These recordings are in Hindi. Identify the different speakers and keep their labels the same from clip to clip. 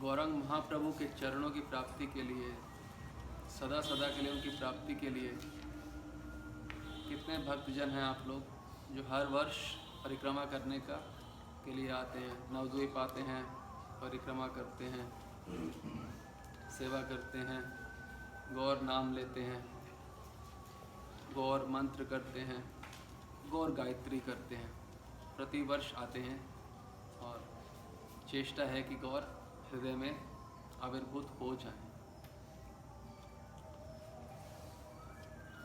Speaker 1: गौरांग महाप्रभु के चरणों की प्राप्ति के लिए, सदा सदा के लिए उनकी प्राप्ति के लिए कितने भक्तजन हैं आप लोग जो हर वर्ष परिक्रमा करने के लिए आते हैं, नवद्वीप आते हैं, परिक्रमा करते हैं, सेवा करते हैं, गौर नाम लेते हैं, गौर मंत्र करते हैं, गौर गायत्री करते हैं, प्रतिवर्ष आते हैं और चेष्टा है कि गौर हृदय में आविर्भूत हो जाए,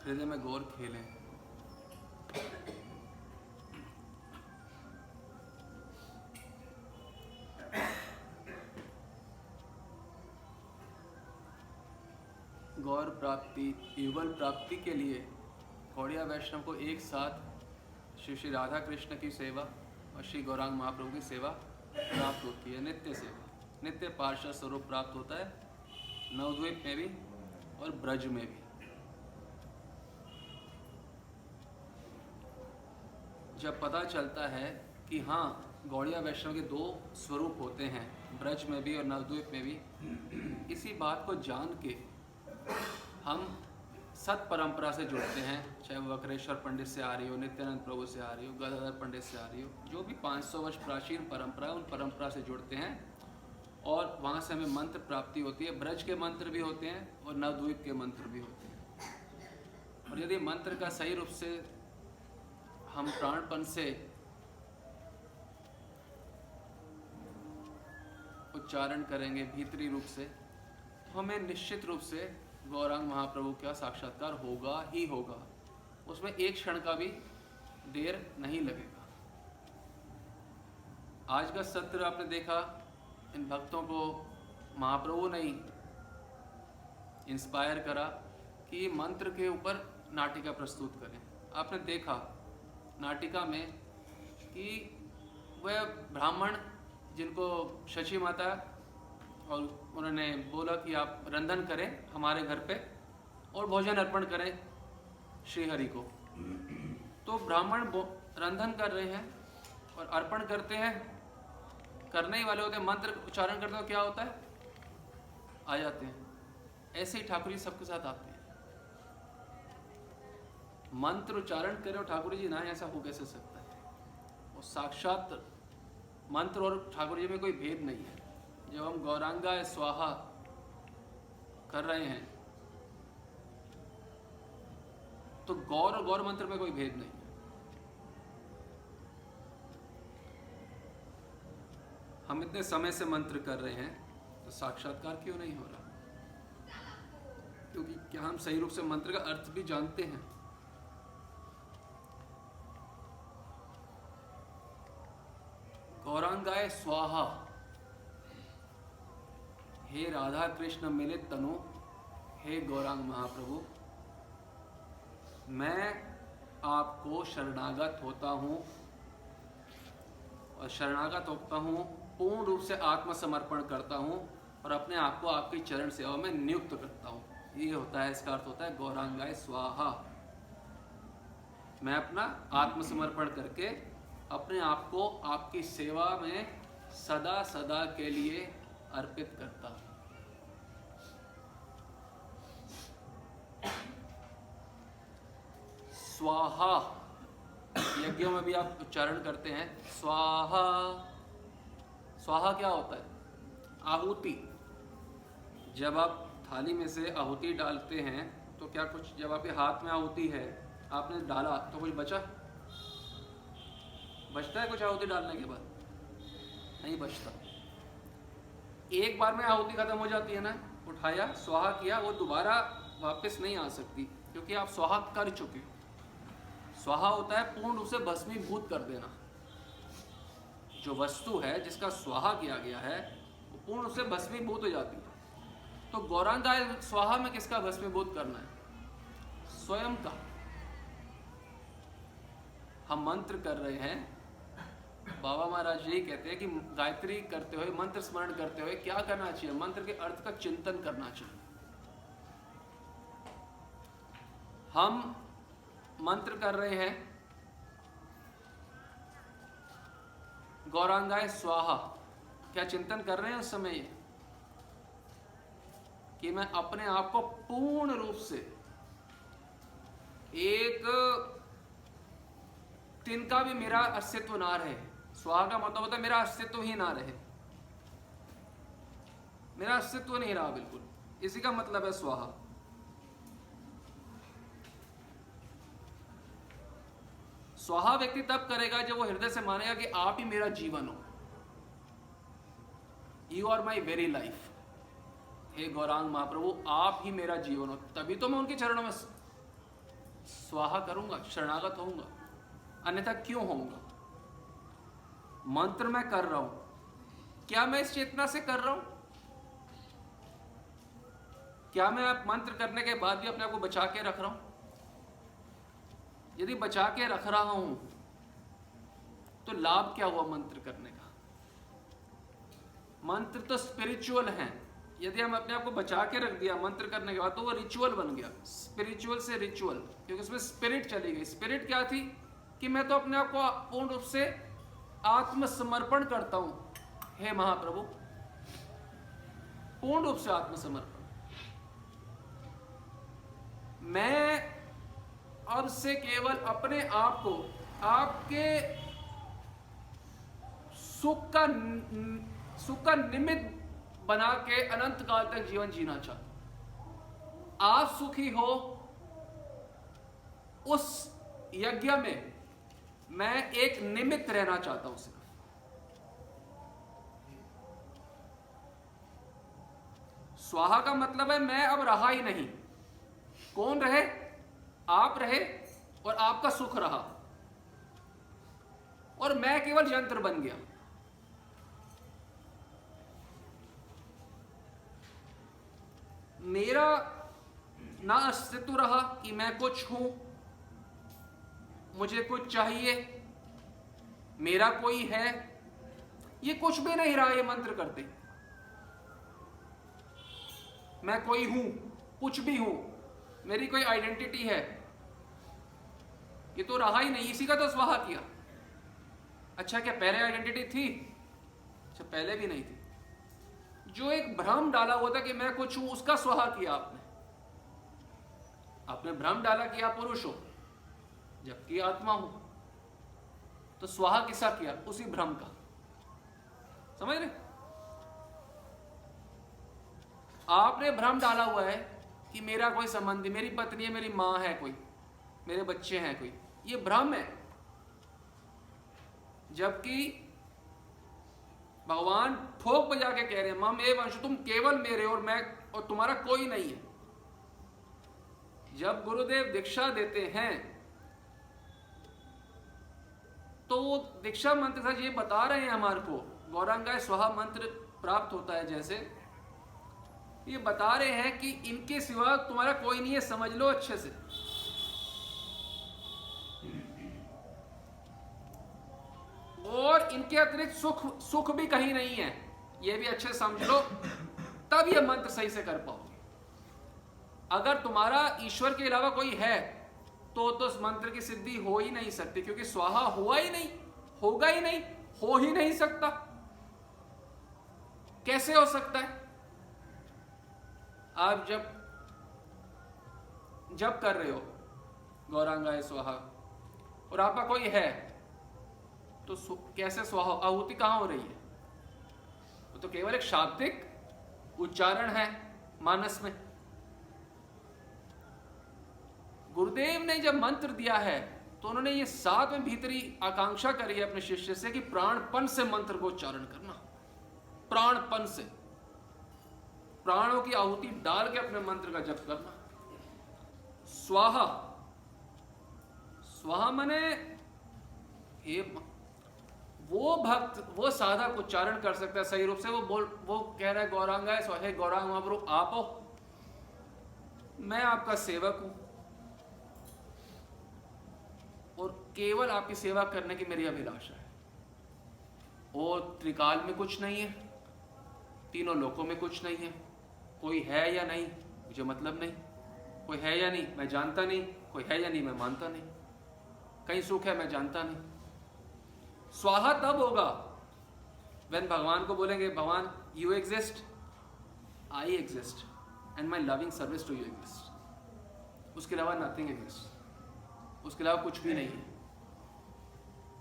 Speaker 1: हृदय में गौर खेलें। गौर प्राप्ति, युगल प्राप्ति के लिए गौड़िया वैष्णव को एक साथ श्री श्री राधा कृष्ण की सेवा और श्री गौरांग महाप्रभु की सेवा प्राप्त होती है। नित्य सेवा, नित्य पार्षद स्वरूप प्राप्त होता है, नवद्वीप में भी और ब्रज में भी। जब पता चलता है कि हाँ गौड़िया वैष्णव के दो स्वरूप होते हैं, ब्रज में भी और नवद्वीप में भी, इसी बात को जान के हम सत परंपरा से जुड़ते हैं, चाहे वो वक्रेश्वर पंडित से आ रही हो, नित्यानंद प्रभु से आ रही हो, गदाधर पंडित से आ रही हो, जो भी 500 वर्ष प्राचीन परंपरा है, उन परंपरा से जुड़ते हैं और वहाँ से हमें मंत्र प्राप्ति होती है। ब्रज के मंत्र भी होते हैं और नवद्वीप के मंत्र भी होते हैं। और यदि मंत्र का सही रूप से हम प्राणपन से उच्चारण करेंगे, भीतरी रूप से, तो हमें निश्चित रूप से गौरांग महाप्रभु का साक्षात्कार होगा ही होगा। उसमें एक क्षण का भी देर नहीं लगेगा। आज का सत्र आपने देखा, इन भक्तों को महाप्रभु ने इंस्पायर करा कि मंत्र के ऊपर नाटिका प्रस्तुत करें। आपने देखा नाटिका में कि वह ब्राह्मण जिनको शची माता और उन्होंने बोला कि आप रंधन करें हमारे घर पे और भोजन अर्पण करें श्रीहरि को, तो ब्राह्मण रंधन कर रहे हैं और अर्पण करते हैं, करने ही वाले होते हैं, मंत्र उच्चारण करते हो, क्या होता है, आ जाते हैं। ऐसे ही ठाकुर जी सबके साथ आते हैं। मंत्र उच्चारण करें और ठाकुर जी ना, ऐसा हो कैसे सकता है। और साक्षात मंत्र और ठाकुर जी में कोई भेद नहीं है। जब हम गौरांगाय स्वाहा कर रहे हैं तो गौर और गौर मंत्र में कोई भेद नहीं है। हम इतने समय से मंत्र कर रहे हैं तो साक्षात्कार क्यों नहीं हो रहा? क्योंकि क्या हम सही रूप से मंत्र का अर्थ भी जानते हैं? गौरांगाय स्वाहा, हे राधा कृष्ण मिलित तनु, हे गौरांग महाप्रभु, मैं आपको शरणागत होता हूँ और शरणागत होता हूँ, पूर्ण रूप से आत्मसमर्पण करता हूँ और अपने आप को आपकी चरण सेवा में नियुक्त करता हूँ। ये होता है, इसका अर्थ होता है गौरांगाय स्वाहा। मैं अपना आत्मसमर्पण करके अपने आप को आपकी सेवा में सदा सदा के लिए अर्पित करता हूं। स्वाहा यज्ञों में भी आप उच्चारण करते हैं, स्वाहा। स्वाहा क्या होता है? आहुति। जब आप थाली में से आहुति डालते हैं तो क्या कुछ, जब आपके हाथ में आहुति है, आपने डाला तो कुछ बचता है कुछ आहुति डालने के बाद? नहीं बचता। एक बार में आहुति खत्म हो जाती है ना, उठाया स्वाहा किया, वो दोबारा वापस नहीं आ सकती क्योंकि आप स्वाहा कर चुके हो। स्वाहा होता है पूर्ण रूप से भस्मीभूत कर देना। जो वस्तु है जिसका स्वाहा किया गया है वो पूर्ण रूप से भस्मीभूत हो जाती है। तो गौरांगाय स्वाहा में किसका भस्मीभूत करना है? स्वयं का। हम मंत्र कर रहे हैं, बाबा महाराज यही कहते हैं कि गायत्री करते हुए, मंत्र स्मरण करते हुए क्या करना चाहिए? मंत्र के अर्थ का चिंतन करना चाहिए। हम मंत्र कर रहे हैं गौरांगाय स्वाहा, क्या चिंतन कर रहे हैं उस समय? कि मैं अपने आप को पूर्ण रूप से एक तिनका भी मेरा अस्तित्व ना रहे। स्वाहा का मतलब होता है मेरा अस्तित्व ही ना रहे, मेरा अस्तित्व नहीं रहा बिल्कुल, इसी का मतलब है स्वाहा। स्वाहा व्यक्ति तब करेगा जब वो हृदय से मानेगा कि आप ही मेरा जीवन हो, you are my very life. हे गौरांग महाप्रभु, आप ही मेरा जीवन हो, तभी तो मैं उनके चरणों में स्वाहा करूंगा, शरणागत होऊंगा, अन्यथा क्यों होऊंगा। मंत्र मैं कर रहा हूं, क्या मैं इस चेतना से कर रहा हूं? क्या मैं आप मंत्र करने के बाद भी अपने आप को बचा के रख रहा हूं? यदि बचा के रख रहा हूं तो लाभ क्या हुआ मंत्र करने का? मंत्र तो स्पिरिचुअल है, यदि हम अपने आप को बचा के रख दिया मंत्र करने के बाद तो वो रिचुअल बन गया, स्पिरिचुअल से रिचुअल, क्योंकि उसमें स्पिरिट चली गई। स्पिरिट क्या थी कि मैं तो अपने आप को पूर्ण रूप से आत्मसमर्पण करता हूं। हे महाप्रभु, पूर्ण रूप से आत्मसमर्पण, मैं अब से केवल अपने आप को आपके सुख का निमित्त बना के अनंत काल तक जीवन जीना चाहता हूं। आप सुखी हो उस यज्ञ में मैं एक निमित्त रहना चाहता हूं सिर्फ। स्वाहा का मतलब है मैं अब रहा ही नहीं। कौन रहे? आप रहे और आपका सुख रहा, और मैं केवल यंत्र बन गया। मेरा ना अस्तित्व रहा कि मैं कुछ हूं, मुझे कुछ चाहिए, मेरा कोई है, ये कुछ भी नहीं रहा। ये मंत्र करते मैं कोई हूं, कुछ भी हूं, मेरी कोई आइडेंटिटी है, ये तो रहा ही नहीं। इसी का तो स्वाहा किया। अच्छा, क्या पहले आइडेंटिटी थी? अच्छा, पहले भी नहीं थी। जो एक भ्रम डाला हुआ था कि मैं कुछ हूं, उसका स्वाहा किया आपने भ्रम डाला कि आप पुरुष हो जबकि आत्मा हो, तो स्वाहा किसका किया? उसी भ्रम का। समझ रहे? आपने भ्रम डाला हुआ है कि मेरा कोई संबंधी, मेरी पत्नी है, मेरी मां है कोई, मेरे बच्चे हैं कोई, ये भ्रम है। जबकि भगवान ठोक बजा के कह रहे हैं, मम एव अंश, तुम केवल मेरे और मैं और तुम्हारा कोई नहीं है। जब गुरुदेव दीक्षा देते हैं तो वो दीक्षा मंत्र था ये बता रहे हैं हमारे को, गौरांगाय स्वाहा मंत्र प्राप्त होता है जैसे, ये बता रहे हैं कि इनके सिवा तुम्हारा कोई नहीं है, समझ लो अच्छे से। और इनके अतिरिक्त सुख भी कहीं नहीं है, ये भी अच्छे समझ लो, तब ये मंत्र सही से कर पाओगे। अगर तुम्हारा ईश्वर के अलावा कोई है तो उस मंत्र की सिद्धि हो ही नहीं सकती, क्योंकि स्वाहा हुआ ही नहीं, होगा ही नहीं, हो ही नहीं सकता। कैसे हो सकता है? आप जब कर रहे हो गौरांगाय स्वाहा और आपका कोई है तो कैसे स्वाहा? आहुति कहां हो रही है? तो केवल एक शाब्दिक उच्चारण है मानस में। गुरुदेव ने जब मंत्र दिया है तो उन्होंने ये साथ में भीतरी आकांक्षा करी है अपने शिष्य से कि प्राणपन से मंत्र को उच्चारण करना, प्राणपन से, प्राणों की आहुति डाल के अपने मंत्र का जप करना। स्वाहा, स्वाहा माने वो भक्त, वो साधक उच्चारण कर सकता है सही रूप से। वो कह रहा है गौरांगाय स्वाहा, हे गौरांग महाप्रभु आप हो, मैं आपका सेवक हूं और केवल आपकी सेवा करने की मेरी अभिलाषा है। और त्रिकाल में कुछ नहीं है, तीनों लोकों में कुछ नहीं है, कोई है या नहीं मुझे मतलब नहीं, कोई है या नहीं मैं जानता नहीं, कोई है या नहीं मैं मानता नहीं, कहीं सुख है मैं जानता नहीं। स्वाहा तब होगा when भगवान को बोलेंगे भगवान you exist, I exist and my loving service to you exist. उसके अलावा नथिंग एग्जिस्ट, उसके अलावा कुछ भी नहीं है।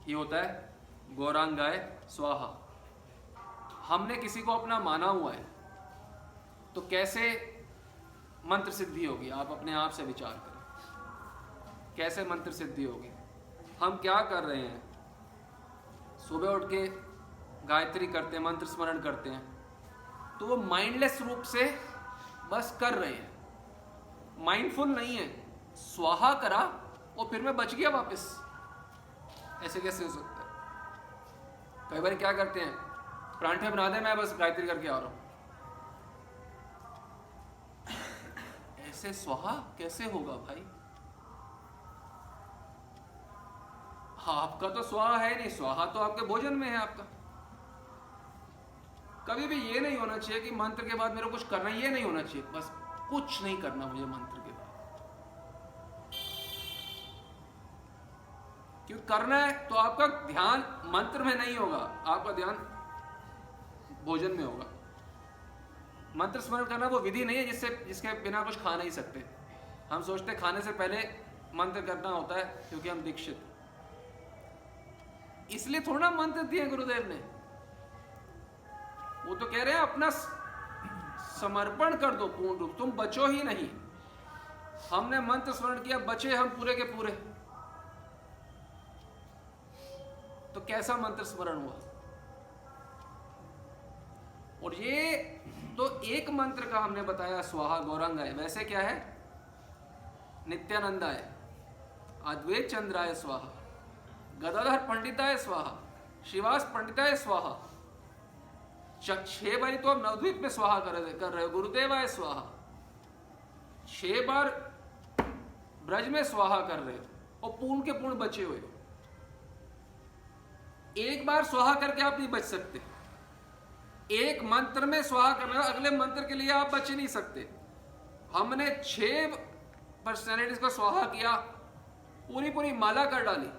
Speaker 1: ये होता है गौरांगाय स्वाहा। हमने किसी को अपना माना हुआ है तो कैसे मंत्र सिद्धि होगी? आप अपने आप से विचार करें, कैसे मंत्र सिद्धि होगी? हम क्या कर रहे हैं? सुबह उठ के गायत्री करते हैं, मंत्र स्मरण करते हैं, तो वो माइंडलेस रूप से बस कर रहे हैं, माइंडफुल नहीं है। स्वाहा करा और फिर मैं बच गया वापस, ऐसे कैसे हो सकता है? कई बार क्या करते हैं, परांठे बना दे, मैं बस गायत्री करके आ रहा हूं। ऐसे स्वाहा कैसे होगा भाई? आपका तो स्वाहा है नहीं, स्वाहा तो आपके भोजन में है आपका। कभी भी ये नहीं होना चाहिए कि मंत्र के बाद मेरे को कुछ करना, ये नहीं होना चाहिए, बस कुछ नहीं करना मुझे मंत्र के बाद। क्यों करना है? तो आपका ध्यान मंत्र में नहीं होगा, आपका ध्यान भोजन में होगा। मंत्र स्मरण करना वो विधि नहीं है जिसके बिना कुछ खा नहीं सकते। हम सोचते खाने से पहले मंत्र करना होता है क्योंकि हम दीक्षित, इसलिए थोड़ा मंत्र दिए गुरुदेव ने। वो तो कह रहे हैं अपना समर्पण कर दो पूर्ण रूप, तुम बचो ही नहीं। हमने मंत्र स्मरण किया, बचे हम पूरे के पूरे, तो कैसा मंत्र स्मरण हुआ? और ये तो एक मंत्र का हमने बताया स्वाहा गौरांगाय। वैसे क्या है? नित्यानंदाय, अद्वैत चंद्राय स्वाहा, गदाधर पंडिताय स्वाहा, शिवास पंडिताय स्वाहा। 6 बारी तो आप नवद्वीप में स्वाहा कर रहे हो, गुरुदेवाय स्वाहा। 6 बार ब्रज में स्वाहा कर रहे हो और पूर्ण के पूर्ण बचे हुए हो। एक बार स्वाहा करके आप नहीं बच सकते। एक मंत्र में स्वाहा करना, अगले मंत्र के लिए आप बच नहीं सकते। हमने 6 पर्सनैलिटीज को स्वाहा किया, पूरी माला कर डाली,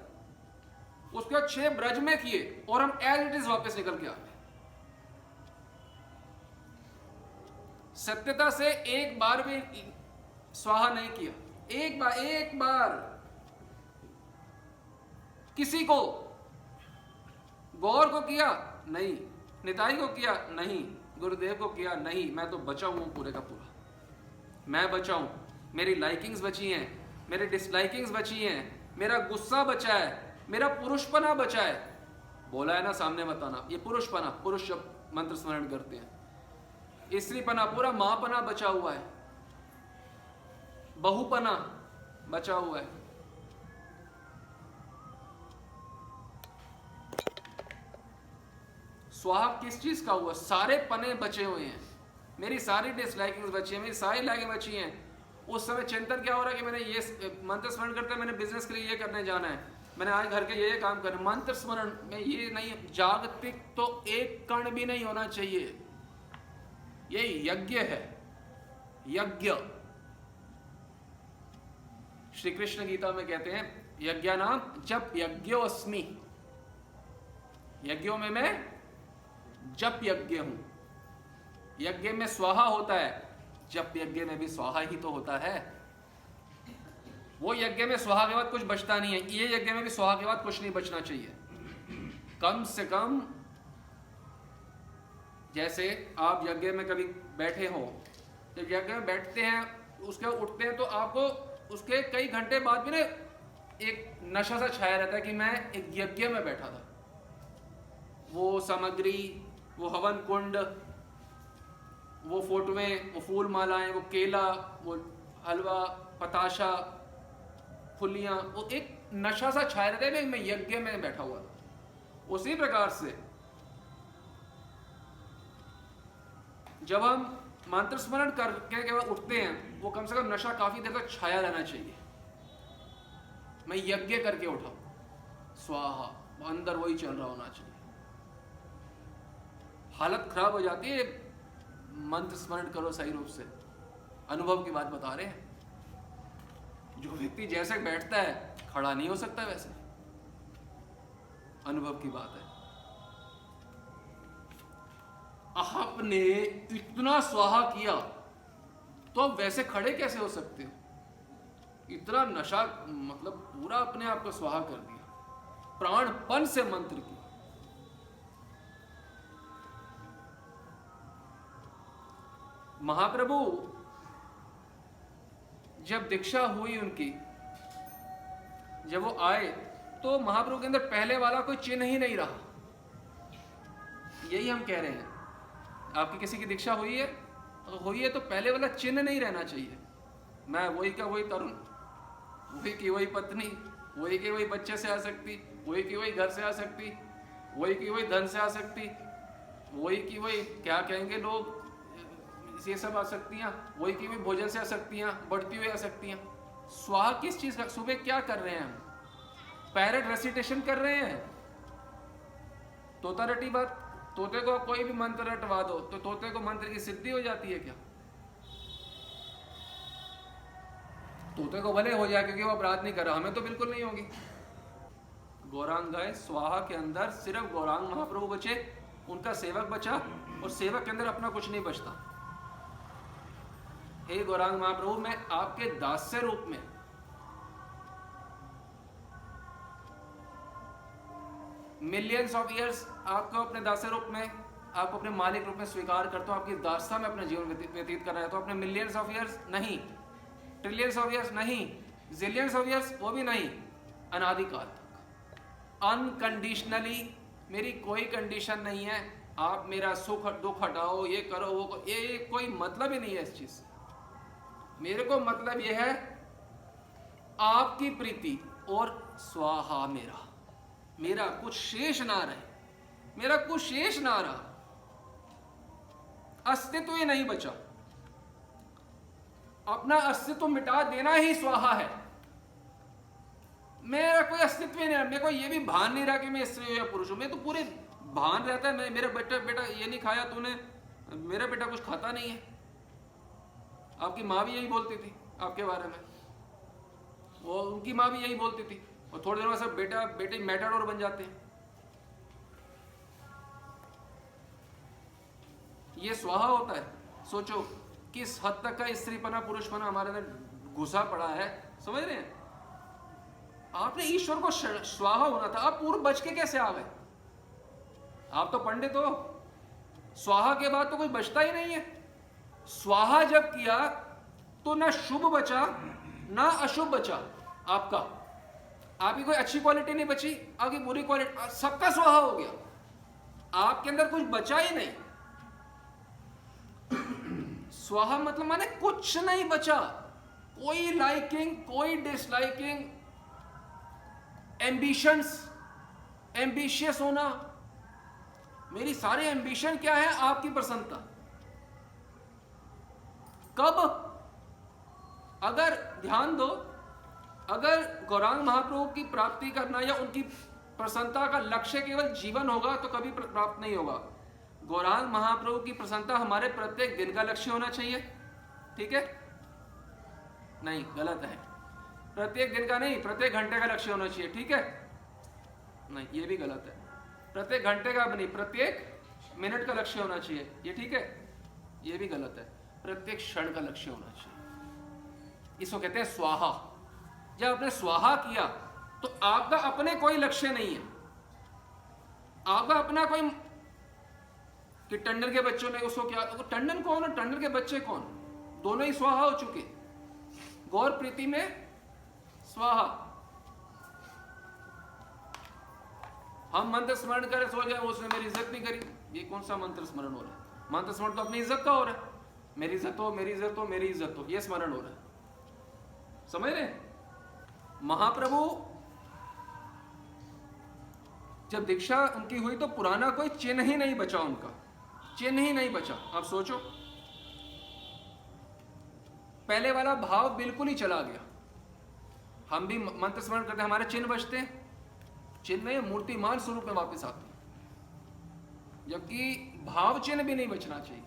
Speaker 1: उसके बाद 6 ब्रज में किए और हम एज इट इज वापस निकल के आ गए। सत्यता से एक बार भी स्वाहा नहीं किया, एक बार किसी को, गौर को किया नहीं, निताई को किया नहीं, गुरुदेव को किया नहीं। मैं तो बचा हूं पूरे का पूरा, मैं बचा हूं। मेरी लाइकिंग्स बची हैं, मेरी डिसलाइकिंग्स बची हैं, मेरा गुस्सा बचा है, मेरा पुरुषपना बचा है। बोला है ना सामने बताना, ये पुरुषपना, पुरुष जब मंत्र स्मरण करते हैं, स्त्रीपना, पूरा मांपना बचा हुआ है, बहुपना बचा हुआ है। स्वाहा किस चीज का हुआ? सारे पने बचे हुए हैं, मेरी सारी डिसलाइकिंग्स बची हैं, मेरी सारी लाइकें बची हैं। उस समय चिंतन क्या हो रहा है कि मैंने ये मंत्र स्मरण करते मैंने बिजनेस के लिए ये करने जाना है, मैंने आज घर के ये काम करना। मंत्र स्मरण में ये नहीं, जागतिक तो एक कण भी नहीं होना चाहिए। ये यज्ञ है, यज्ञ। श्री कृष्ण गीता में कहते हैं यज्ञ नाम जप यज्ञोस्मि, यज्ञों में मैं जप यज्ञ हूं। यज्ञ में स्वाहा होता है, जप यज्ञ में भी स्वाहा ही तो होता है। वो यज्ञ में स्वाहा के बाद कुछ बचता नहीं है, ये यज्ञ में भी स्वाहा के बाद कुछ नहीं बचना चाहिए। कम से कम जैसे आप यज्ञ में कभी बैठे हो, जब यज्ञ में बैठते हैं उसके उठते हैं तो आपको उसके कई घंटे बाद भी ना एक नशा सा छाया रहता है कि मैं एक यज्ञ में बैठा था। वो सामग्री, वो हवन कुंड, वो फोटोएं, वो फूल मालाएं, वो केला, वो हलवा, पताशा, फुलियां, वो एक नशा सा छाया रहता है, मैं यज्ञ में बैठा हुआ था। उसी प्रकार से जब हम मंत्र स्मरण करके के बाद उठते हैं, वो कम से कम नशा काफी देर तक छाया रहना चाहिए। मैं यज्ञ करके उठा, स्वाहा, अंदर वही चल रहा होना चाहिए। हालत खराब हो जाती है। मंत्र स्मरण करो सही रूप से, अनुभव की बात बता रहे हैं। जो व्यक्ति जैसे बैठता है खड़ा नहीं हो सकता, वैसे अनुभव की बात है। आपने इतना स्वाहा किया तो आप वैसे खड़े कैसे हो सकते हो? इतना नशा, मतलब पूरा अपने आप को स्वाहा कर दिया, प्राणपन से मंत्र की। महाप्रभु जब दीक्षा हुई उनकी, जब वो आए तो महाप्रभु के अंदर पहले वाला कोई चिन्ह ही नहीं रहा। यही हम कह रहे हैं, आपकी किसी की दीक्षा हुई है, अगर हुई है तो पहले वाला चिन्ह नहीं रहना चाहिए। मैं वही का वही तरुण, वही की वही पत्नी, वही की वही बच्चे से आ सकती, वही की वही घर से आ सकती, वही की वही धन से आ सकती, वही की वही क्या कहेंगे लोग, ये सब आ सकतियाँ, वही की वही भोजन से आ सकतियाँ, बढ़ती हुई आ सकतियाँ। स्वाहा किस चीज़ का? सुबह क्या कर रहे हैं हम? पैरेट रेसिटेशन कर रहे हैं। तोता रटी बात, तोते को कोई भी मंत्र रटवा दो तो तोते को मंत्र की सिद्धि हो जाती है क्या? तोते को भले हो जाए क्योंकि वो अपराध नहीं कर रहा, हमें तो बिल्कुल नहीं होगी। गौरांग गाय स्वाहा के अंदर सिर्फ गौरांग महाप्रभु बचे, उनका सेवक बचा, और सेवक के अंदर अपना कुछ नहीं बचता। हे गौरांग महाप्रभु, मैं आपके दास्य रूप में मिलियंस ऑफ ईयर्स आपको अपने दास्य रूप में, आपको अपने मालिक रूप में स्वीकार करता हूँ, आपकी दास्ता में अपना जीवन व्यतीत कर रहा है। तो अपने मिलियंस ऑफ ईयर्स नहीं, ट्रिलियंस ऑफ ईयर्स नहीं, जिलियंस ऑफ ईयर्स वो भी नहीं, अनादिकाल तक अनकंडीशनली, मेरी कोई कंडीशन नहीं है, आप मेरा सुख दुख हटाओ, ये करो वो करो, ये कोई मतलब ही नहीं है इस चीज से। मेरे को मतलब ये है आपकी प्रीति और स्वाहा, मेरा कुछ शेष ना रहे, मेरा कुछ शेष ना रहा, अस्तित्व ही नहीं बचा, अपना अस्तित्व मिटा देना ही स्वाहा है। मेरा कोई अस्तित्व ही नहीं, मेरे को ये भी भान नहीं रहा कि मैं स्त्री हूं या पुरुष हूं। मैं तो पूरे भान रहता है, मैं मेरा बेटा ये नहीं खाया तूने, मेरा बेटा कुछ खाता नहीं है। आपकी माँ भी यही बोलती थी आपके बारे में, वो उनकी माँ भी यही बोलती थी, और थोड़ी देर में सब बेटा बेटे मैटाडोर बन जाते हैं। ये स्वाहा होता है। सोचो किस हद तक का स्त्रीपना पुरुषपना हमारे अंदर घुसा पड़ा है, समझ रहे हैं? आपने ईश्वर को स्वाहा होना था, आप पूर्व बच के कैसे आ गए? आप तो पंडित हो, स्वाहा के बाद तो कुछ बचता ही नहीं है। स्वाहा जब किया तो ना शुभ बचा ना अशुभ बचा आपका, आपकी कोई अच्छी क्वालिटी नहीं बची, आपकी बुरी क्वालिटी, सबका स्वाहा हो गया, आपके अंदर कुछ बचा ही नहीं। स्वाहा मतलब माने कुछ नहीं बचा, कोई लाइकिंग, कोई डिसलाइकिंग, एम्बिशंस, एम्बिशियस होना। मेरी सारी एम्बिशन क्या है? आपकी प्रसन्नता। कब? अगर ध्यान दो, अगर गौरांग महाप्रभु की प्राप्ति करना या उनकी प्रसन्नता का लक्ष्य केवल जीवन होगा तो कभी प्राप्त नहीं होगा। गौरांग महाप्रभु की प्रसन्नता हमारे प्रत्येक दिन का लक्ष्य होना चाहिए, ठीक है? नहीं, गलत है। प्रत्येक दिन का नहीं, प्रत्येक घंटे का लक्ष्य होना चाहिए, ठीक है? नहीं, ये भी गलत है। प्रत्येक घंटे का नहीं, प्रत्येक मिनट का लक्ष्य होना चाहिए, ये ठीक है? ये भी गलत है। प्रत्येक क्षण का लक्ष्य होना चाहिए। इसको कहते हैं स्वाहा। जब आपने स्वाहा किया तो आपका अपने कोई लक्ष्य नहीं है, आपका अपना कोई कि टंडन के बच्चों ने उसको क्या, टंडन कौन और टंडन के बच्चे कौन, दोनों ही स्वाहा हो चुके। गौर प्रीति में स्वाहा। हम मंत्र स्मरण करें सो जाए, उसने मेरी इज्जत नहीं करी, ये कौन सा मंत्र स्मरण हो रहा है? मंत्र स्मरण तो अपनी इज्जत का हो रहा है, मेरी इज्जत हो, मेरी इज्जत हो, मेरी इज्जत हो, ये स्मरण हो रहा है। समझ रहे? महाप्रभु जब दीक्षा उनकी हुई तो पुराना कोई चिन्ह ही नहीं बचा, उनका चिन्ह ही नहीं बचा। आप सोचो, पहले वाला भाव बिल्कुल ही चला गया। हम भी मंत्र स्मरण करते, हमारे चिन्ह बचते हैं, चिन्ह में मूर्तिमान स्वरूप में वापस आते हैं, जबकि भाव चिन्ह भी नहीं बचना चाहिए।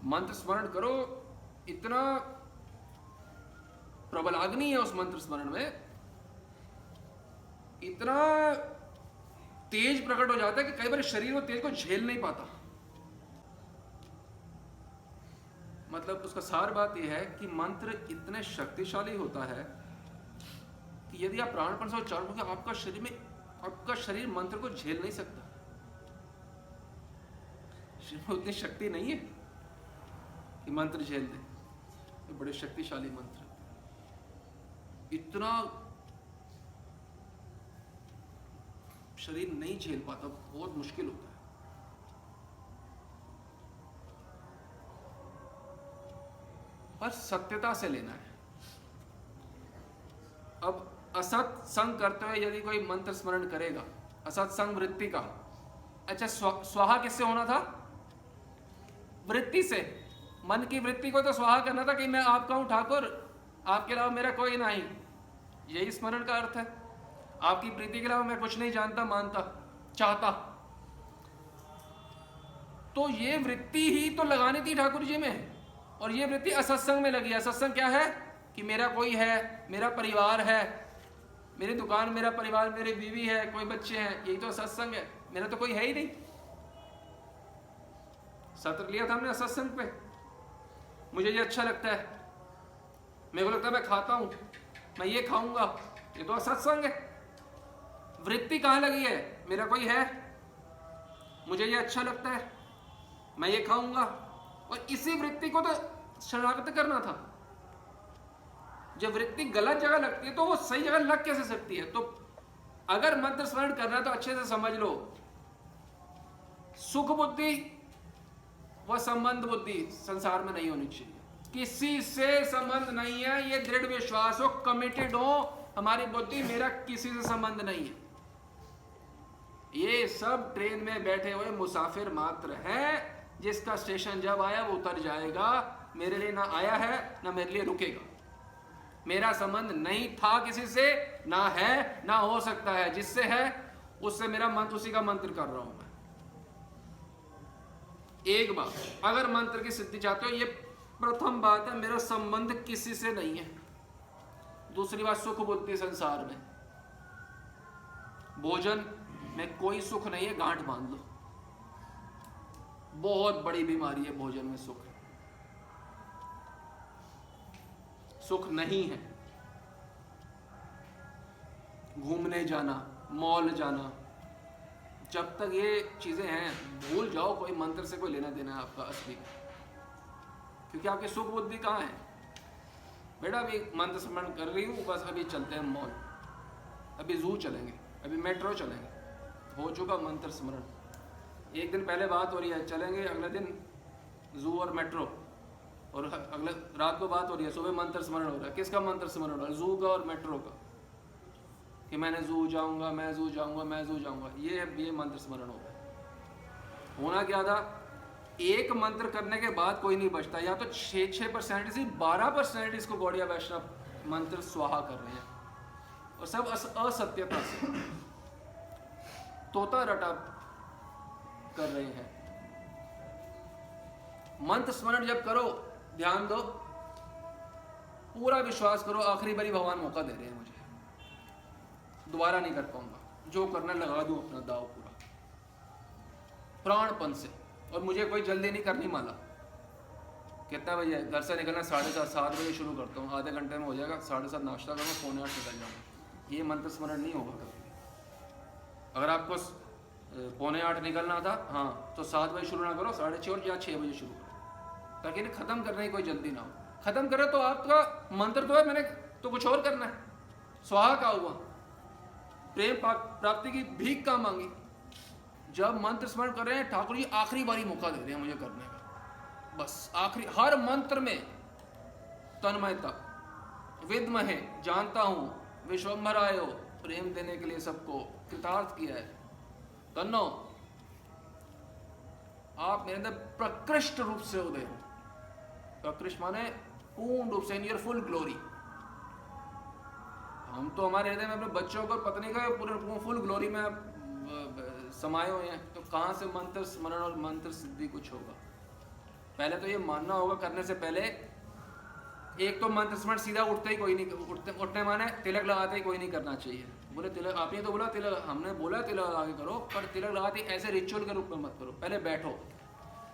Speaker 1: मंत्र स्मरण करो, इतना प्रबल अग्नि है उस मंत्र स्मरण में, इतना तेज प्रकट हो जाता है कि कई बार शरीर वो तेज को झेल नहीं पाता। मतलब उसका सार बात यह है कि मंत्र इतने शक्तिशाली होता है कि यदि आप प्राणपण से उच्चारण करोगे आपका शरीर मंत्र को झेल नहीं सकता। शरीर में उतनी शक्ति नहीं है कि मंत्र झेल दे। ये बड़े शक्तिशाली मंत्र, इतना शरीर नहीं झेल पाता, बहुत मुश्किल होता है। पर सत्यता से लेना है। अब असत संग करते हुए यदि कोई मंत्र स्मरण करेगा, असत संग वृत्ति का, अच्छा स्वाहा किससे होना था? वृत्ति से। मन की वृत्ति को तो स्वाहा करना था कि मैं आपका हूं ठाकुर, आपके अलावा मेरा कोई नहीं। यही स्मरण का अर्थ है। आपकी प्रीति के अलावा मैं कुछ नहीं जानता, मानता, चाहता। तो ये वृत्ति ही तो लगानी थी ठाकुर जी में, और ये वृत्ति असत्संग में लगी। असत्संग क्या है? कि मेरा कोई है, मेरा परिवार है, मेरी दुकान, मेरा परिवार, मेरी बीवी है, कोई बच्चे हैं, यही तो सत्संग है। मेरा तो कोई है ही नहीं। सत्र लिया था हमने सत्संग पे, मुझे ये अच्छा लगता है, मेरे को लगता है मैं खाता हूं, मैं ये खाऊंगा, ये तो सत्संग है। वृत्ति कहां लगी है? मेरा कोई है, मुझे ये अच्छा लगता है, मैं ये खाऊंगा। और इसी वृत्ति को तो शरणागत करना था। जब वृत्ति गलत जगह लगती है तो वो सही जगह लग कैसे सकती है? तो अगर मंत्र स्मरण करना है तो अच्छे से समझ लो, सुख बुद्धि व संबंध बुद्धि संसार में नहीं होनी चाहिए। किसी से संबंध नहीं है, ये दृढ़ विश्वास हो, कमिटेड हो हमारी बुद्धि, मेरा किसी से संबंध नहीं है। ये सब ट्रेन में बैठे हुए मुसाफिर मात्र हैं, जिसका स्टेशन जब आया वो उतर जाएगा। मेरे लिए ना आया है ना मेरे लिए रुकेगा। मेरा संबंध नहीं था किसी से, ना है ना हो सकता है। जिससे है उससे मेरा मंत्र, उसी का मंत्र कर रहा हूं मैं। एक बात, अगर मंत्र की सिद्धि चाहते हो, ये प्रथम बात है, मेरा संबंध किसी से नहीं है। दूसरी बात, सुख बुद्धि संसार में, भोजन में कोई सुख नहीं है, गांठ बांध लो। बहुत बड़ी बीमारी है भोजन में सुख। सुख नहीं है। घूमने जाना, मॉल जाना, जब तक ये चीजें हैं भूल जाओ, कोई मंत्र से कोई लेना देना है आपका असली। क्योंकि आपकी सुख बुद्धि कहाँ है? बेटा अभी मंत्र स्मरण कर रही हूँ, बस अभी चलते हैं मॉल, अभी जू चलेंगे, अभी मेट्रो चलेंगे, हो चुका मंत्र स्मरण। एक दिन पहले बात हो रही है चलेंगे, अगले दिन जू और मेट्रो, और अगले रात को बात हो रही है, सुबह मंत्र स्मरण हो रहा है। किसका मंत्र स्मरण हो रहा है? जू का और मेट्रो का, कि मैंने जू जाऊंगा, मैं जू जाऊंगा, मैं जू जाऊंगा। ये मंत्र स्मरण हो गया। होना क्या था? एक मंत्र करने के बाद कोई नहीं बचता, या तो 6% से 12% इसको गौड़िया वैष्णव मंत्र स्वाहा कर रहे हैं, और सब असत्यता से तोता रटा कर रहे हैं। मंत्र स्मरण जब करो, ध्यान दो, पूरा विश्वास करो आखिरी बारी भगवान मौका दे रहे हैं मुझे, दोबारा नहीं कर पाऊंगा, जो करना लगा दूं अपना दाव पूरा प्राणपन से। और मुझे कोई जल्दी नहीं करनी माला। कितना बजे घर से निकलना? 7:30 बजे शुरू करता हूँ, आधे घंटे में हो जाएगा। 7:30 नाश्ता करूँगा, 7:45 निकल जाऊँगा। ये मंत्र स्मरण नहीं होगा कभी। अगर आपको 7:45 निकलना था, हाँ, तो 7 बजे शुरू ना करो, 6:30 और या 6 बजे शुरू करो, ताकि इन्हें खत्म करने की कोई जल्दी ना हो। खत्म करे तो आपका मंत्र तो है, मैंने तो कुछ और करना है। स्वाहा का हुआ, प्रेम प्राप्ति की भीख का मांगी। जब मंत्र स्मरण कर रहे हैं, ठाकुर जी आखिरी बारी मौका दे रहे हैं मुझे करने का, बस आखिरी। हर मंत्र में तन्मयता, विद्महे जानता हूं, विश्वम्भर आयो, प्रेम देने के लिए सबको कृतार्थ किया है। तन्नो, आप मेरे अंदर प्रकृष्ट रूप से उदय हो। प्रकृष्ट माने पूर्ण रूप से, इन योर फुल ग्लोरी। हम तो हमारे हृदय में अपने बच्चों को पत्नी का पूरे फुल ग्लोरी में समाये हुए हैं, तो कहाँ से मंत्र स्मरण और मंत्र सिद्धि कुछ होगा? पहले तो ये मानना होगा करने से पहले। एक तो मंत्र स्मरण सीधा उठते ही कोई नहीं, उठने माने तिलक लगाते ही कोई नहीं करना चाहिए। बोले तिलक, आपने तो बोला तिलक, हमने बोला तिलक लगा के करो, पर तिलक लगाते ऐसे रिचुअल के रूप में मत करो। पहले बैठो,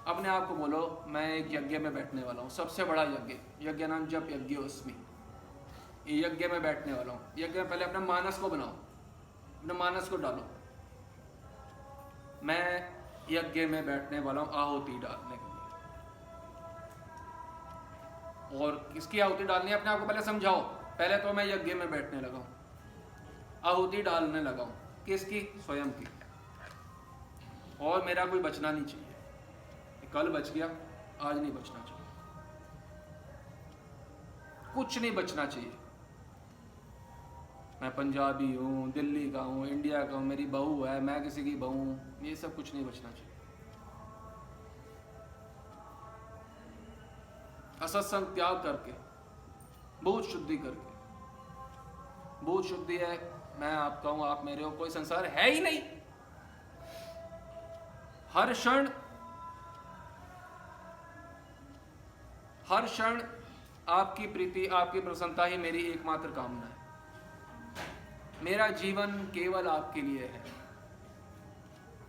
Speaker 1: अपने आप को बोलो मैं एक यज्ञ में बैठने वाला हूँ, सबसे बड़ा यज्ञ, यज्ञ नाम जप यज्ञोस्मि, यज्ञ में बैठने वाला हूँ। यज्ञ में पहले अपने मानस को बनाओ, अपने मानस को डालो, मैं यज्ञ में बैठने वाला हूँ आहुति डालने के लिए। और किसकी आहुति डालनी है अपने आप को पहले समझाओ। पहले तो मैं यज्ञ में बैठने लगा हूँ, आहुति डालने लगा हूँ, किसकी? स्वयं की। और मेरा कोई बचना नहीं चाहिए, कल बच गया, आज नहीं बचना चाहिए, कुछ नहीं बचना चाहिए। मैं पंजाबी हूँ, दिल्ली का हूँ, इंडिया का हूँ, मेरी बहू है, मैं किसी की बहू हूँ, ये सब कुछ नहीं बचना चाहिए। असत्संग त्याग करके, बोध शुद्धि करके, बोध शुद्धि है मैं आपका हूँ, आप मेरे हो, कोई संसार है ही नहीं। हर क्षण आपकी प्रीति, आपकी प्रसन्नता ही मेरी एकमात्र कामना है। मेरा जीवन केवल आपके लिए है।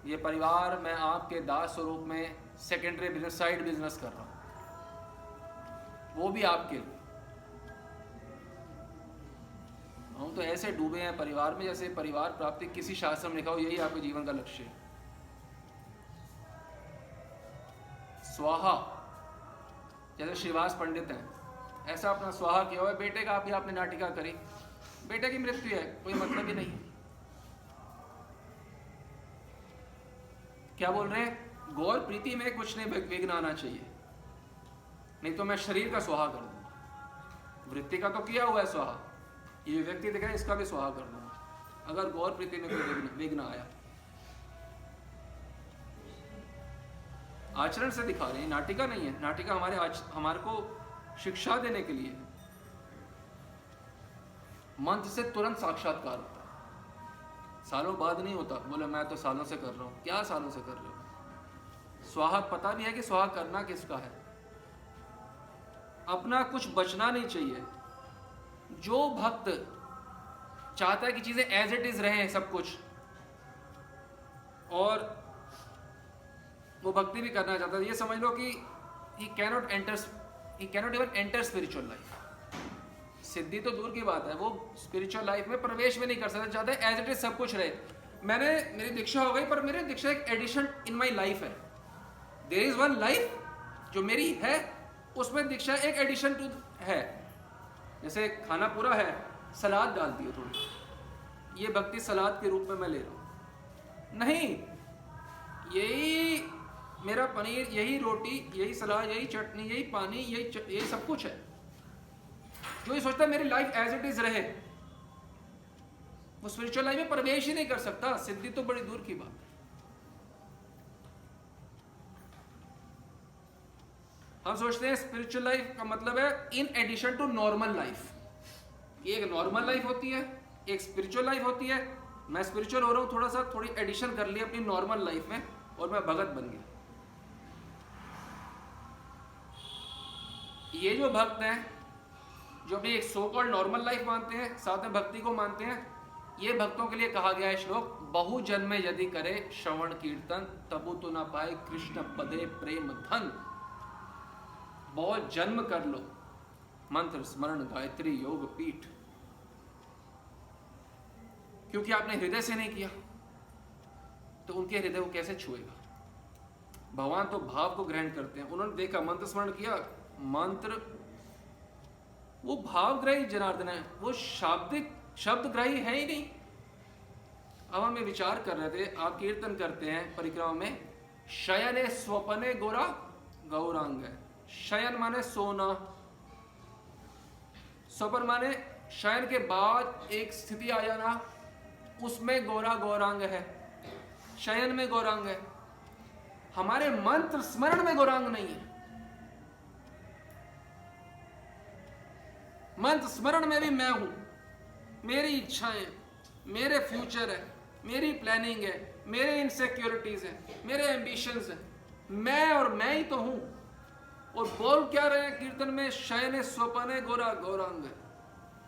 Speaker 1: ये परिवार मैं आपके दास स्वरूप में सेकेंडरी बिजनेस, साइड बिजनेस कर रहा हूं, वो भी आपके लिए। हम तो ऐसे डूबे हैं परिवार में जैसे परिवार प्राप्ति किसी शास्त्र में लिखा हो यही आपके जीवन का लक्ष्य है। स्वाहा, जैसे श्रीवास पंडित हैं, ऐसा अपना स्वाहा किया हुआ है। बेटे का आप ही आपने नाटिका करी, बेटे की मृत्यु है, कोई मतलब ही नहीं है। क्या बोल रहे हैं? गौर प्रीति में कुछ नहीं विघ्न आना चाहिए, नहीं तो मैं शरीर का स्वाहा कर दूंगा। वृत्ति का तो किया हुआ है स्वाहा, ये व्यक्ति दिख रहा है इसका भी स्वाहा कर दूंगा अगर गौर प्रीति में कोई विघ्न आया। आचरण से दिखा रहे हैं, नाटिका नहीं है। नाटिका हमारे को शिक्षा देने के लिए है। मंत्र से तुरंत साक्षात्कार होता है, सालों बाद नहीं होता। बोले मैं तो सालों से कर रहा हूं, क्या सालों से कर रहे हो? स्वाहा पता भी है कि स्वाहा करना किसका है। अपना कुछ बचना नहीं चाहिए। जो भक्त चाहता है कि चीजें एज इट इज रहें सब कुछ, और वो भक्ति भी करना चाहता है, ये समझ लो कि he cannot even enter spiritual life। सिद्धि तो दूर की बात है, वो स्पिरिचुअल लाइफ में प्रवेश भी नहीं कर सकता। चाहते हैं एज इट इज सब कुछ रहे। मेरी दीक्षा हो गई, पर मेरी दीक्षा एक एडिशन इन माई लाइफ है। देयर इज वन लाइफ जो मेरी है, उसमें दीक्षा एक एडिशन टू है। जैसे खाना पूरा है, सलाद डाल दियो थोड़ी, ये भक्ति सलाद के रूप में मैं ले रहा हूं। नहीं, यही मेरा पनीर, यही रोटी, यही सलाद, यही चटनी, यही पानी, यही सब कुछ है। जो ये सोचता है मेरी लाइफ एज इट इज रहे, वो स्पिरिचुअल लाइफ में प्रवेश ही नहीं कर सकता। सिद्धि तो बड़ी दूर की बात है। हम सोचते हैं स्पिरिचुअल लाइफ का मतलब है in addition to normal life. एक नॉर्मल लाइफ होती है, एक स्पिरिचुअल लाइफ होती है। मैं स्पिरिचुअल हो रहा हूं, थोड़ी एडिशन कर ली अपनी नॉर्मल लाइफ में, और मैं भगत बन गया। ये जो भक्त हैं, जो भी एक सो कॉल्ड नॉर्मल लाइफ मानते हैं, साथ में भक्ति को मानते हैं, ये भक्तों के लिए कहा गया है श्लोक, बहु जन्म यदि करे श्रवण कीर्तन तबु तो ना पाए कृष्ण पदे प्रेम धन। बहुत जन्म कर लो, मंत्र स्मरण गायत्री योग पीठ, क्योंकि आपने हृदय से नहीं किया तो उनके हृदय को कैसे छुएगा? भगवान तो भाव को ग्रहण करते हैं। उन्होंने देखा, मंत्र स्मरण किया, मंत्र वो भावग्राही जनार्दन है, वो शाब्दिक शब्दग्राही है ही नहीं। अब हम ये विचार कर रहे थे, आप कीर्तन करते हैं परिक्रमा में, शयने स्वपने गोरा गौरांग है। शयन माने सोना, स्वपन माने शयन के बाद एक स्थिति आ जाना, उसमें गोरा गौरांग है, शयन में गौरांग है। हमारे मंत्र स्मरण में गौरांग नहीं है। मंत्र स्मरण में भी मैं हूं, मेरी इच्छाएं, मेरे फ्यूचर है, मेरी प्लानिंग है, मेरे इनसिक्योरिटीज है, मेरे एम्बिशंस है, मैं और मैं ही तो हूं। और बोल क्या रहे हैं कीर्तन में? शयन स्वपन गोरा गौरांग है।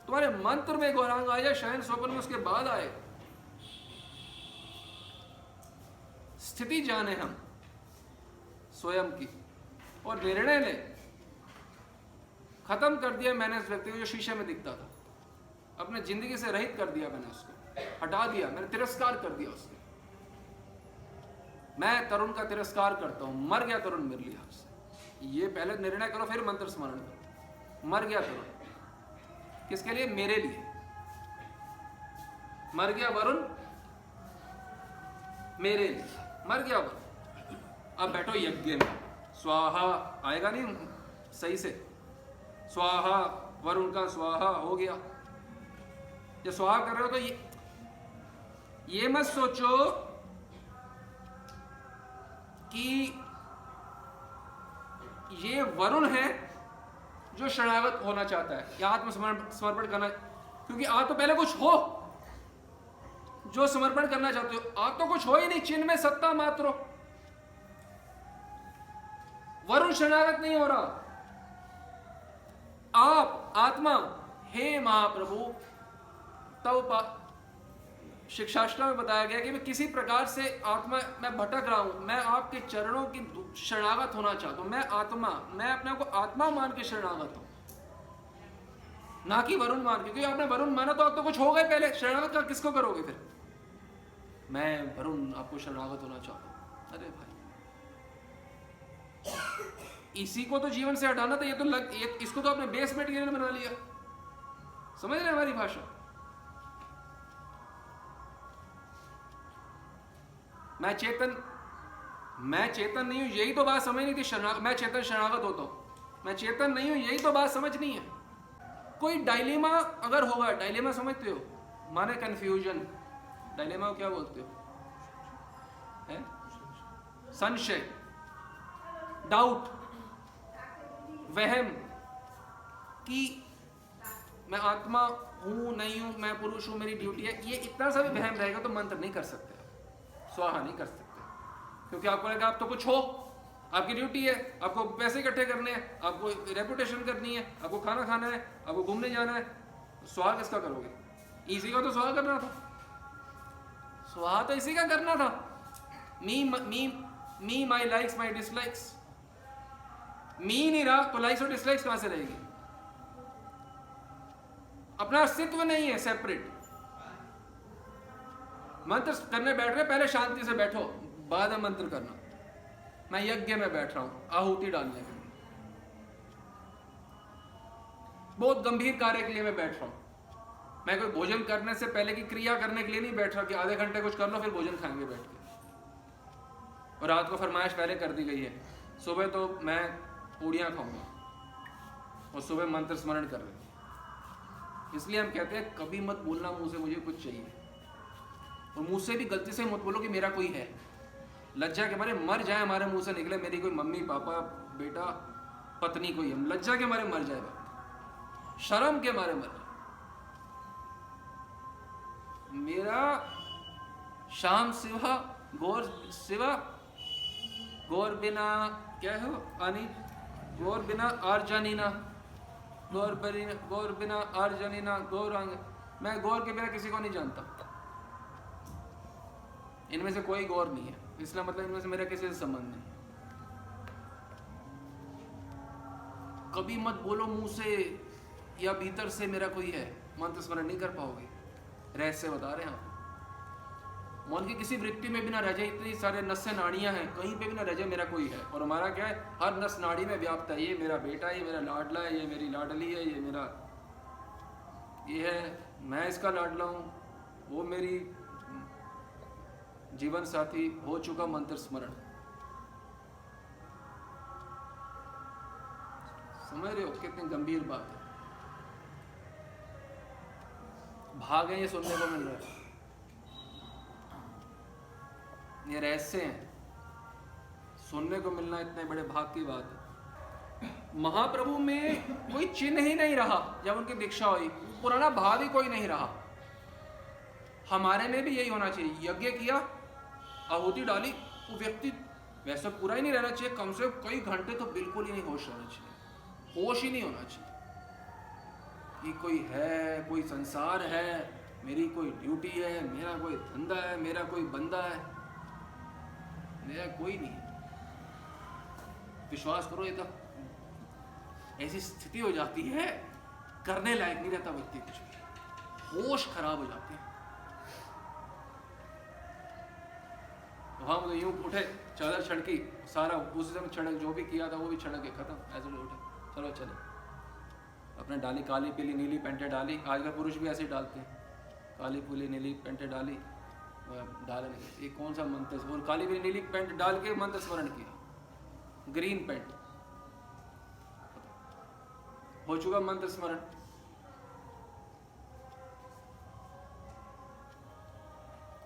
Speaker 1: तुम्हारे मंत्र में गौरांग आ जाए, शयन स्वपन में उसके बाद आए। स्थिति जाने हम, स्वयं की, और निर्णय ले खत्म कर दिया मैंने उस व्यक्ति को जो शीशे में दिखता था। अपने जिंदगी से रहित कर दिया मैंने उसको, हटा दिया, मैंने तिरस्कार कर दिया उसको। मैं तरुण का तिरस्कार करता हूं, मर गया तरुण मेरे लिए आपसे। ये पहले निर्णय करो, फिर मंत्र स्मरण करो। मर गया तरुण, किसके लिए? मेरे लिए। मर गया वरुण मेरे लिए, मर गया वरुण। अब बैठो यज्ञ में, स्वाहा आएगा नहीं सही से, स्वाहा, वरुण का स्वाहा हो गया। जब स्वाहा कर रहे हो तो ये मत सोचो कि ये वरुण है जो शरणागत होना चाहता है या आत्मसमर्पण करना, क्योंकि आप तो पहले कुछ हो जो समर्पण करना चाहते हो। आप तो कुछ हो ही नहीं, चिन्ह में सत्ता मात्र हो। वरुण शरणागत नहीं हो रहा, आप आत्मा। हे महाप्रभु, तब शिक्षाष्टक में बताया गया कि मैं किसी प्रकार से आत्मा, मैं भटक रहा हूं, मैं आपके चरणों की शरणागत होना चाहता हूं। मैं आत्मा, मैं अपने को आत्मा मान के शरणागत हूं, ना कि वरुण मान के। क्योंकि आपने वरुण माना तो आप तो कुछ हो गए पहले, शरणागत का किसको करोगे फिर? मैं वरुण आपको शरणागत होना चाहता हूं। अरे भाई, इसी को तो जीवन से हटाना था। ये तो इसको तो आपने बेस मटेरियल बना लिया। समझ रहे हमारी भाषा? मैं चेतन नहीं हूं, यही तो बात समझ नहीं थी। मैं चेतन शरणागत होता हूं, मैं चेतन नहीं हूं, यही तो बात समझनी है। कोई डायलेमा अगर होगा, डायलेमा समझते हो माने कंफ्यूजन, डायलेमा को क्या बोलते हो? है संशय, डाउट, वहम कि मैं आत्मा हूं नहीं हूं, मैं पुरुष हूं, मेरी ड्यूटी है। ये इतना सा भी वहम रहेगा तो मंत्र नहीं कर सकते, स्वाहा नहीं कर सकते। क्योंकि आपको लगा आप तो कुछ हो, आपकी ड्यूटी है, आपको पैसे इकट्ठे करने हैं, आपको रेपुटेशन करनी है, आपको खाना खाना है, आपको घूमने जाना है। स्वाहा किसका करोगे? इसी का तो स्वाहा करना था। स्वाहा तो इसी का करना था। मी माई लाइक्स माई डिसलाइक्स। मी नहीं रहा तो लाइक्स और डिसलाइक्स कहां से रहेगी? अपना अस्तित्व नहीं है सेपरेट। मंत्र करने बैठ रहे, पहले शांति से बैठो, बाद में मंत्र करना। मैं यज्ञ में बैठ रहा हूं, आहुति डालने के लिए, बहुत गंभीर कार्य के लिए मैं बैठ रहा हूं। मैं कोई भोजन करने से पहले की क्रिया करने के लिए नहीं बैठ रहा कि आधे घंटे कुछ कर लो फिर भोजन खाएंगे बैठ के। और रात को फरमाइश पहले कर दी गई है, सुबह तो मैं पूड़ियां खाऊंगा और सुबह मंत्र स्मरण कर रहे। इसलिए हम कहते हैं कभी मत बोलना मुंह से मुझे कुछ चाहिए, और मुंह से भी गलती से मत बोलो कि मेरा कोई है। लज्जा के मारे मर जाए हमारे मुंह से निकले मेरी कोई मम्मी पापा बेटा पत्नी कोई, हम लज्जा के मारे मर जाए, शर्म के मारे मर जाए। मेरा शाम सिवा गौर सिवा गौर बिना क्या है आनी, गौर बिना आर्जनीना, गौर बिना आर्जनीना गौरांग। मैं गौर के बिना किसी को नहीं जानता, इनमें से कोई गौर नहीं है, इसलिए मतलब इनमें से मेरा किसी से संबंध नहीं। कभी मत बोलो मुंह से या भीतर से मेरा कोई है, मंत्र स्मरण नहीं कर पाओगे। रहस्य बता रहे हैं आप। मन की किसी वृत्ति में भी ना रह जाए, इतनी सारे नसें नाड़ियां हैं, कहीं पे भी ना रह जाए मेरा कोई है। और हमारा क्या है, हर नस नाड़ी में व्याप्त है, ये मेरा बेटा है, ये मेरा लाडला है, ये मेरी लाडली है, ये मेरा ये है, मैं इसका लाडला हूं, वो मेरी जीवन साथी हो चुका। मंत्र स्मरण समझ रहे हो कितनी गंभीर बात है। भाग है ये सुनने को मिल रहा है, ये रहस्य हैं, सुनने को मिलना इतने बड़े भाग की बात है। महाप्रभु में कोई चिन्ह ही नहीं रहा जब उनकी दीक्षा हुई, पुराना भाव ही कोई नहीं रहा। हमारे में भी यही होना चाहिए। यज्ञ किया, आहुति डाली, वो व्यक्ति वैसे पूरा ही नहीं रहना चाहिए, कम से कम कई घंटे तो बिल्कुल ही नहीं होश रहना चाहिए, होश ही नहीं होना चाहिए कि कोई है, कोई संसार है, मेरी कोई ड्यूटी है, मेरा कोई धंधा है, मेरा कोई बंदा है, मेरा कोई नहीं। विश्वास करो, ये तो ऐसी स्थिति हो जाती है, करने लायक नहीं रहता व्यक्ति कुछ भी, होश खराब हो जाते हैं। तो हम तो यूं उठे, चादर छड़की, सारा उस समय छड़क, जो भी किया था वो भी छड़क के खत्म, ऐसे उठे, चलो चले, अपने डाली काली पीली नीली पेंटें डाली। आजकल पुरुष भी ऐसे ही डालते हैं, काली पीली नीली पेंटें डाली, डाल ये कौन सा मंत्र, और काली पीली नीली पेंट डाल के मंत्र स्मरण किया, ग्रीन पेंट हो चुका मंत्र स्मरण।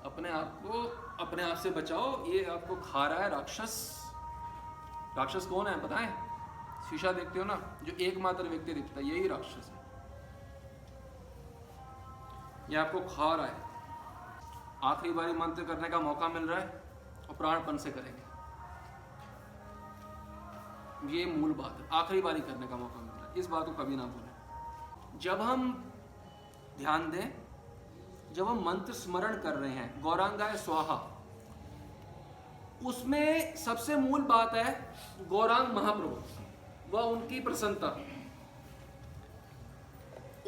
Speaker 1: अपने आप को अपने आप से बचाओ, ये आपको खा रहा है राक्षस। राक्षस कौन है पता है? शीशा देखते हो ना, जो एकमात्र व्यक्ति दिखता है, यही राक्षस है। ये आपको खा रहा है। आखिरी बारी मंत्र करने का मौका मिल रहा है और प्राणपण से करेंगे, ये मूल बात है। आखिरी बारी करने का मौका मिल रहा है, इस बात को कभी ना भूलें। जब हम ध्यान दें, जब हम मंत्र स्मरण कर रहे हैं गौरांगाय स्वाहा, उसमें सबसे मूल बात है गौरांग महाप्रभु व उनकी प्रसन्नता।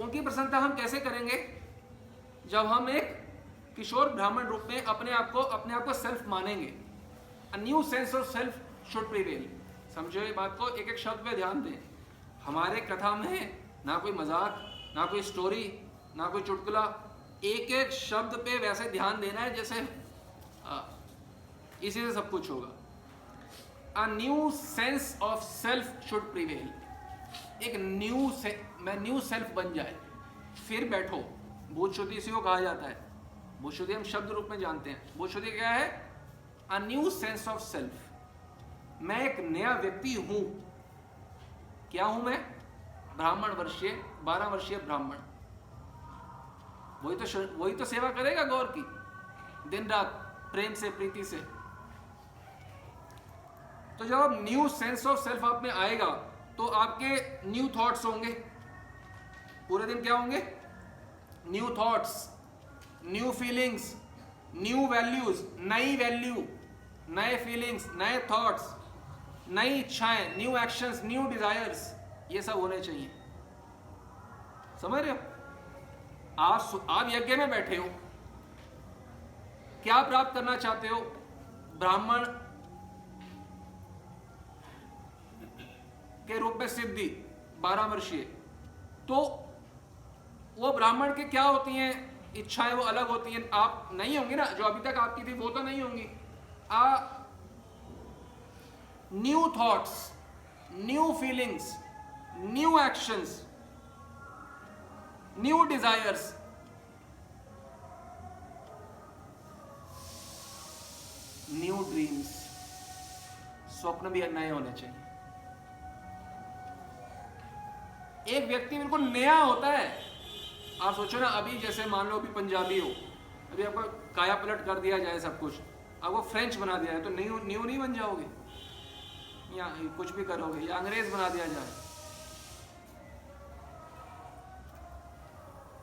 Speaker 1: उनकी प्रसन्नता हम कैसे करेंगे? जब हम एक किशोर ब्राह्मण रूप में अपने आप को सेल्फ मानेंगे। A new sense of self should prevail. समझो ये बात को, एक एक शब्द पे ध्यान दें। हमारे कथा में ना कोई मजाक, ना कोई स्टोरी, ना कोई चुटकुला, एक एक शब्द पे वैसे ध्यान देना है जैसे इसी से सब कुछ होगा। A new sense of self should prevail. एक न्यू सेल्फ बन जाए, फिर बैठो। बोध शुद्धि इसी को कहा जाता है। बोध शुद्धि हम शब्द रूप में जानते हैं। बोध शुद्धि क्या है? A new sense of self. मैं एक नया व्यक्ति हूं। क्या हूं मैं? ब्राह्मण वर्षीय, 12 वर्षीय ब्राह्मण। वही तो सेवा करेगा गौर की, दिन रात प्रेम से, प्रीति से। तो जब आप न्यू सेंस ऑफ सेल्फ आप में आएगा तो आपके न्यू थॉट्स होंगे। पूरे दिन क्या होंगे? New thoughts, new feelings, new values. नई वैल्यू, नए फीलिंग्स, नए थॉट्स, नई इच्छाएं, न्यू एक्शंस, न्यू डिजायर्स, ये सब होने चाहिए। समझ रहे हो? आप यज्ञ में बैठे हो, क्या प्राप्त करना चाहते हो? ब्राह्मण के रूप में सिद्धि, 12 वर्षीय। तो वो ब्राह्मण के क्या होती हैं इच्छाएं? वो अलग होती हैं। आप नहीं होंगी ना, जो अभी तक आपकी थी वो तो नहीं होंगी। New thoughts, new feelings, new actions, new desires. New dreams. स्वप्न भी नए होने चाहिए। एक व्यक्ति बिल्कुल नया होता है। आप सोचो ना, अभी जैसे मान लो अभी पंजाबी हो, अभी आपको काया पलट कर दिया जाए सब कुछ, आपको फ्रेंच बना दिया जाए तो न्यू नहीं बन जाओगे, या कुछ भी करोगे, या अंग्रेज बना दिया जाए।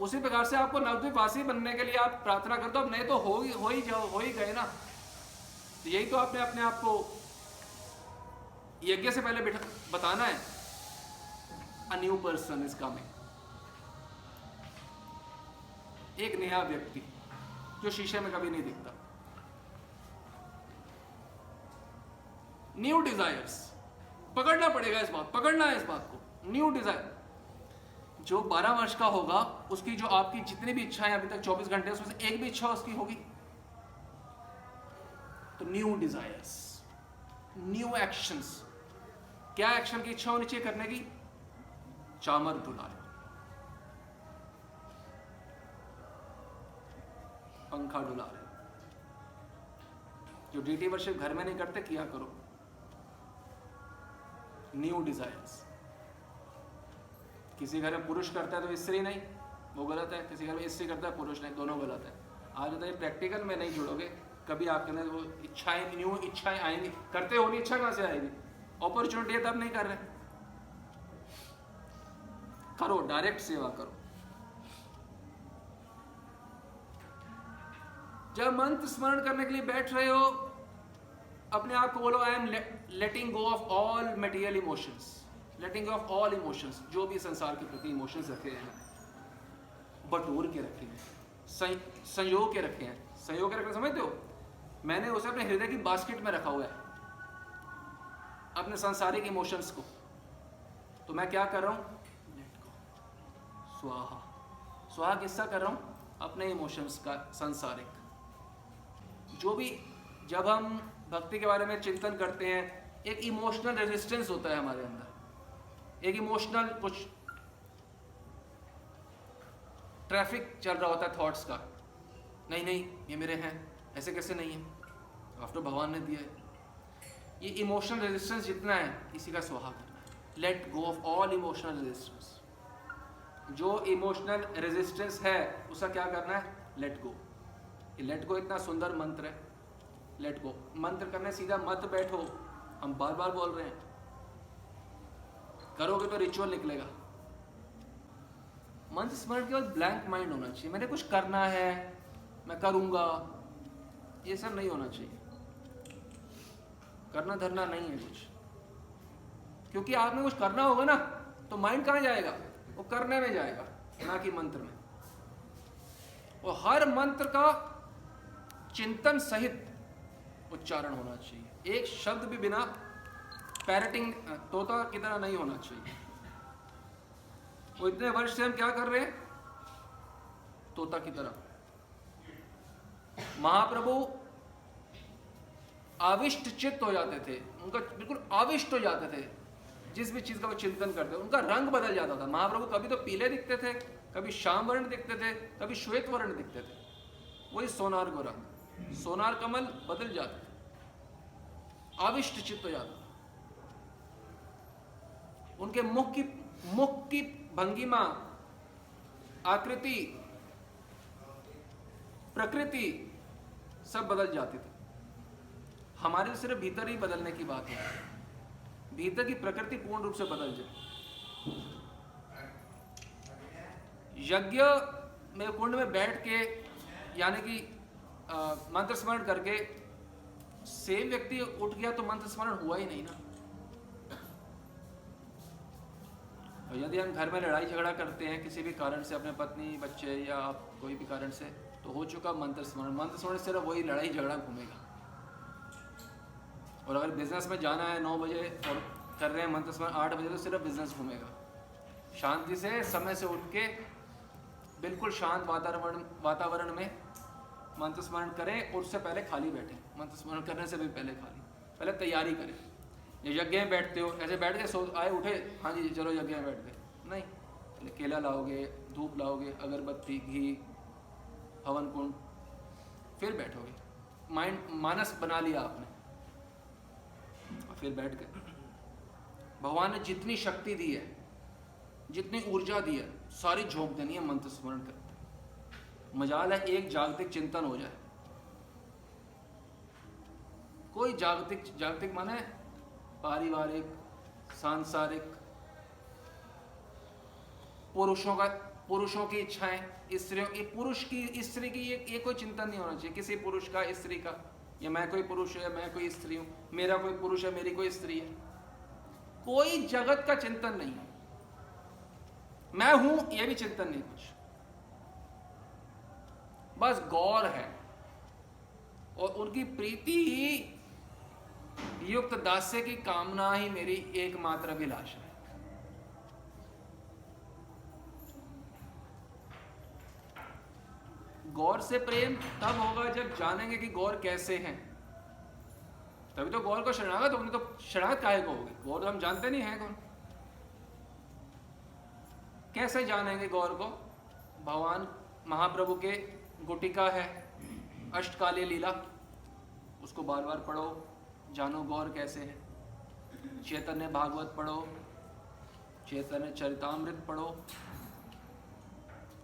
Speaker 1: उसी प्रकार से आपको नवद्वीपवासी बनने के लिए आप प्रार्थना कर दो, अब नए तो हो ही गए ना। तो यही तो आपने अपने आप को यज्ञ से पहले बताना है। A new person is coming. एक नया व्यक्ति जो शीशे में कभी नहीं दिखता। New desires. पकड़ना पड़ेगा इस बात, पकड़ना है इस बात को। New desire. जो 12 वर्ष का होगा, उसकी जो आपकी जितनी भी इच्छाएं अभी तक 24 घंटे, उसमें से एक भी इच्छा उसकी होगी तो न्यू डिजायर्स, न्यू एक्शंस। क्या एक्शन की इच्छा होनी चाहिए करने की? चामर डुलाए, पंखा डुला रहे। जो डीटी वर्शिप घर में नहीं करते, किया करो। New desires. किसी घर में पुरुष करता है तो स्त्री नहीं, वो गलत है। किसी घर में स्त्री करता है, पुरुष नहीं, दोनों गलत है। आज बताइए, प्रैक्टिकल में नहीं जुड़ोगे कभी, आपके अंदर वो इच्छाएं, न्यू इच्छाएं आएंगी। करते हो नहीं, इच्छा कहां से आएगी? अपॉर्चुनिटी है तब नहीं कर रहे। करो, डायरेक्ट सेवा करो। जब मंत्र स्मरण करने के लिए बैठ रहे हो अपने आप को बोलो I am letting go of all material emotions, letting go of all emotions, जो भी संसार के प्रति इमोशंस रखे हैं बटोर के रखे हैं, संजो के रखे हैं। संजो के रखना समझते हो? मैंने उसे अपने हृदय की बास्केट में रखा हुआ है, अपने सांसारिक इमोशंस को। तो मैं क्या कर रहा हूं? लेट गो, स्वाहा। स्वाहा किसका कर रहा हूं? अपने इमोशंस का, सांसारिक। जो भी जब हम भक्ति के बारे में चिंतन करते हैं, एक इमोशनल रेजिस्टेंस होता है हमारे अंदर, एक इमोशनल कुछ ट्रैफिक चल रहा होता है थॉट्स का। नहीं नहीं, ये मेरे हैं, ऐसे कैसे नहीं है, आफ्टर भगवान ने दिया है। ये इमोशनल रेजिस्टेंस जितना है, इसी का स्वाहा करना है। Let go of all emotional resistance. जो इमोशनल रेजिस्टेंस है उसका क्या करना है? Let go. ये लेट गो इतना सुंदर मंत्र है। लेट गो मंत्र करने सीधा मत बैठो, हम बार बार बोल रहे हैं, करोगे तो रिचुअल निकलेगा। मंत्र स्मरण के बाद ब्लैंक माइंड होना चाहिए। मैंने कुछ करना है, मैं करूंगा, ये सब नहीं होना चाहिए। करना धरना नहीं है कुछ, क्योंकि आपने कुछ करना होगा ना, तो माइंड कहाँ जाएगा? वो करने में जाएगा, ना कि मंत्र में। और हर मंत्र का चिंतन सहित उच्चारण होना चाहिए। एक शब्द भी बिना पैरटिंग, तोता की तरह नहीं होना चाहिए। वो इतने वर्ष से हम क्या कर रहे हैं? तोता की तरह। महाप्रभु आविष्ट चित्त हो जाते थे, उनका बिल्कुल आविष्ट हो जाते थे जिस भी चीज का वो चिंतन करते, उनका रंग बदल जाता था। महाप्रभु कभी तो पीले दिखते थे, कभी श्याम वर्ण दिखते थे, कभी श्वेत वर्ण दिखते थे। वही सोनार को रंग, सोनार कमल बदल जाते थे, आविष्ट चित्त हो जाता। उनके मुख की भंगिमा, आकृति, प्रकृति सब बदल जाती थी। हमारे सिर्फ भीतर ही बदलने की बात है, भीतर की प्रकृति पूर्ण रूप से बदल जाए। यज्ञ में कुंड में बैठ के, यानी कि मंत्र स्मरण करके सेम व्यक्ति उठ गया तो मंत्र स्मरण हुआ ही नहीं ना। और यदि हम घर में लड़ाई झगड़ा करते हैं किसी भी कारण से, अपने पत्नी, बच्चे या आप कोई भी कारण से, तो हो चुका मंत्र स्मरण। मंत्र स्मरण सिर्फ वही लड़ाई झगड़ा घूमेगा। और अगर बिजनेस में जाना है 9 बजे और कर रहे हैं मंत्र स्मरण 8 बजे, तो सिर्फ बिजनेस घूमेगा। शांति से समय से उठ के बिल्कुल शांत वातावरण में मंत्र स्मरण करें, और उससे पहले खाली बैठें। मंत्र स्मरण करने से भी पहले पहले तैयारी करें। ये यज्ञ में बैठते हो, ऐसे बैठ के आए उठे, हाँ जी चलो यज्ञ में बैठ गए, नहीं। पहले केला लाओगे, धूप लाओगे, अगरबत्ती, घी, हवन कुंड, फिर बैठोगे। मानस बना लिया आपने, और फिर बैठ गए। भगवान ने जितनी शक्ति दी है, जितनी ऊर्जा दी है, सारी झोंक देनी है मंत्र स्मरण करते। मजाल है एक जागतिक चिंतन हो जाए। कोई जागतिक माने पारिवारिक, सांसारिक, पुरुषों की इच्छाएं, पुरुष की स्त्री की, ये कोई चिंतन नहीं होना चाहिए। किसी पुरुष का, स्त्री का, या मैं कोई पुरुष है, मैं कोई स्त्री हूं, मेरा कोई पुरुष है, मेरी कोई स्त्री है। कोई जगत का चिंतन नहीं है। मैं हूं ये भी चिंतन नहीं कुछ, बस गौर है। और उनकी प्रीति ही, युक्त दास्य की कामना ही मेरी एकमात्र अभिलाषा है। गौर से प्रेम तब होगा जब जानेंगे कि गौर कैसे हैं, तभी तो गौर को शरणागत होंगे। तो शरणागत काहे को होगी? गौर तो हम जानते नहीं है कौन। कैसे जानेंगे गौर को? भगवान महाप्रभु के गुटिका है, अष्टकालीय लीला, उसको बार बार पढ़ो, जानो गौर कैसे है। चैतन्य भागवत पढ़ो, चैतन्य चरितामृत पढ़ो।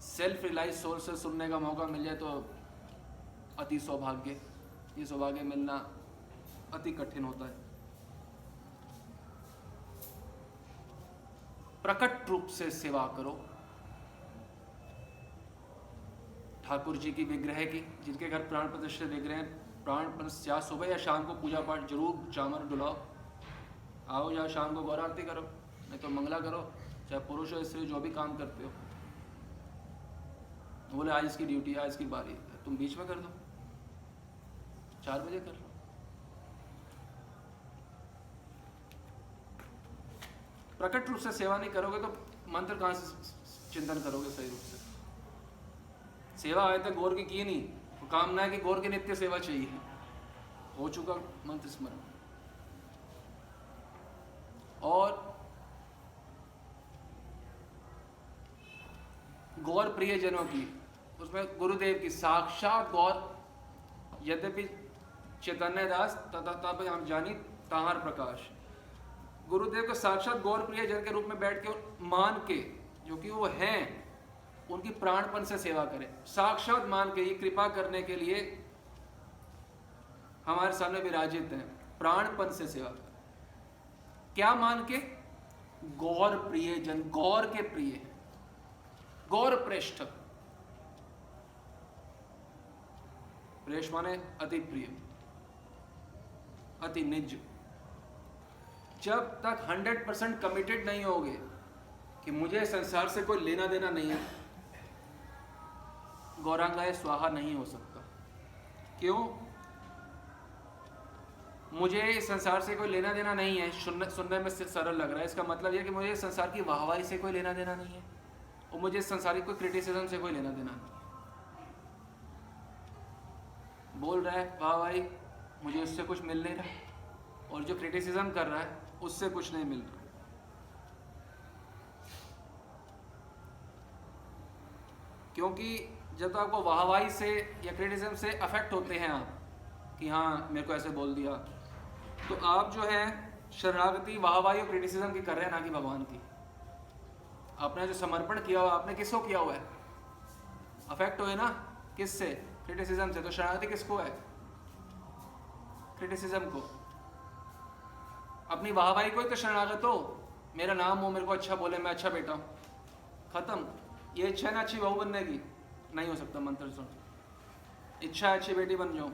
Speaker 1: सेल्फ रियलाइज सोर्स से सुनने का मौका मिल जाए तो अति सौभाग्य। ये सौभाग्य मिलना अति कठिन होता है। प्रकट रूप से सेवा करो ठाकुर जी की, विग्रह की, जिनके घर प्राण प्रतिष्ठित विग्रह, प्राण या सुबह या शाम को पूजा पाठ जरूर चामर डुलाओ, आओ या शाम को गौर आरती करो, नहीं तो मंगला करो, चाहे पुरुष हो स्त्री जो भी काम करते हो। बोले आज इसकी ड्यूटी, आज इसकी बारी, तुम बीच में कर दो, 4 बजे कर लो। प्रकट रूप से सेवा नहीं करोगे तो मंत्र कहाँ से चिंतन करोगे सही रूप से? सेवा आए थे गौर की नहीं, तो कामना है कि गौर की नित्य सेवा चाहिए, हो चुका मंत्र स्मरण। और गौर प्रियजनों की, उसमें गुरुदेव की साक्षात गौर, यद्यपि चैतन्य दास तथा हम जानी ताहार प्रकाश, गुरुदेव को साक्षात गौर प्रियजन के रूप में बैठ के मान के, जो कि वो हैं, उनकी प्राणपन से सेवा करें, साक्षात मान के, ये कृपा करने के लिए हमारे सामने विराजित हैं, प्राणपन से सेवा करें। क्या मान के? गौर प्रियजन, गौर के प्रिय, गौर प्रेष्ठ, प्रेष माने अति प्रिय, अति निज। जब तक 100% कमिटेड नहीं होगे कि मुझे संसार से कोई लेना देना नहीं है, गौरांगाए स्वाहा नहीं हो सकता। क्यों? मुझे इस संसार से कोई लेना देना नहीं है, सुनने में सरल लग रहा है, इसका मतलब यह कि मुझे संसार की वाहवाही से कोई लेना देना नहीं है, और मुझे संसारी कोई क्रिटिसिज्म से कोई लेना देना नहीं है। बोल रहा है वाहवाही, मुझे उससे कुछ मिल नहीं रहा, और जो क्रिटिसिज्म कर रहा है उससे कुछ नहीं मिल रहा। क्योंकि जब तो आपको वाहवाही से या क्रिटिसिज्म से अफेक्ट होते हैं आप, कि हाँ मेरे को ऐसे बोल दिया, तो आप जो है शरणागति वाहवाही और क्रिटिसिज्म की कर रहे हैं, ना कि भगवान की। आपने जो समर्पण किया हुआ, आपने किसको किया हुआ है? अफेक्ट हुए ना, किससे? क्रिटिसिज्म से। तो शरणागति किसको है? क्रिटिसिज्म को। अपनी वाहवाही को ही तो शरणागत हो, मेरा नाम हो, मेरे को अच्छा बोले, मैं अच्छा बेटा हूँ, खत्म। ये इच्छा है ना अच्छी बहू बनने की, नहीं हो सकता मंत्र सुन। इच्छा है अच्छी बेटी बन जाऊँ,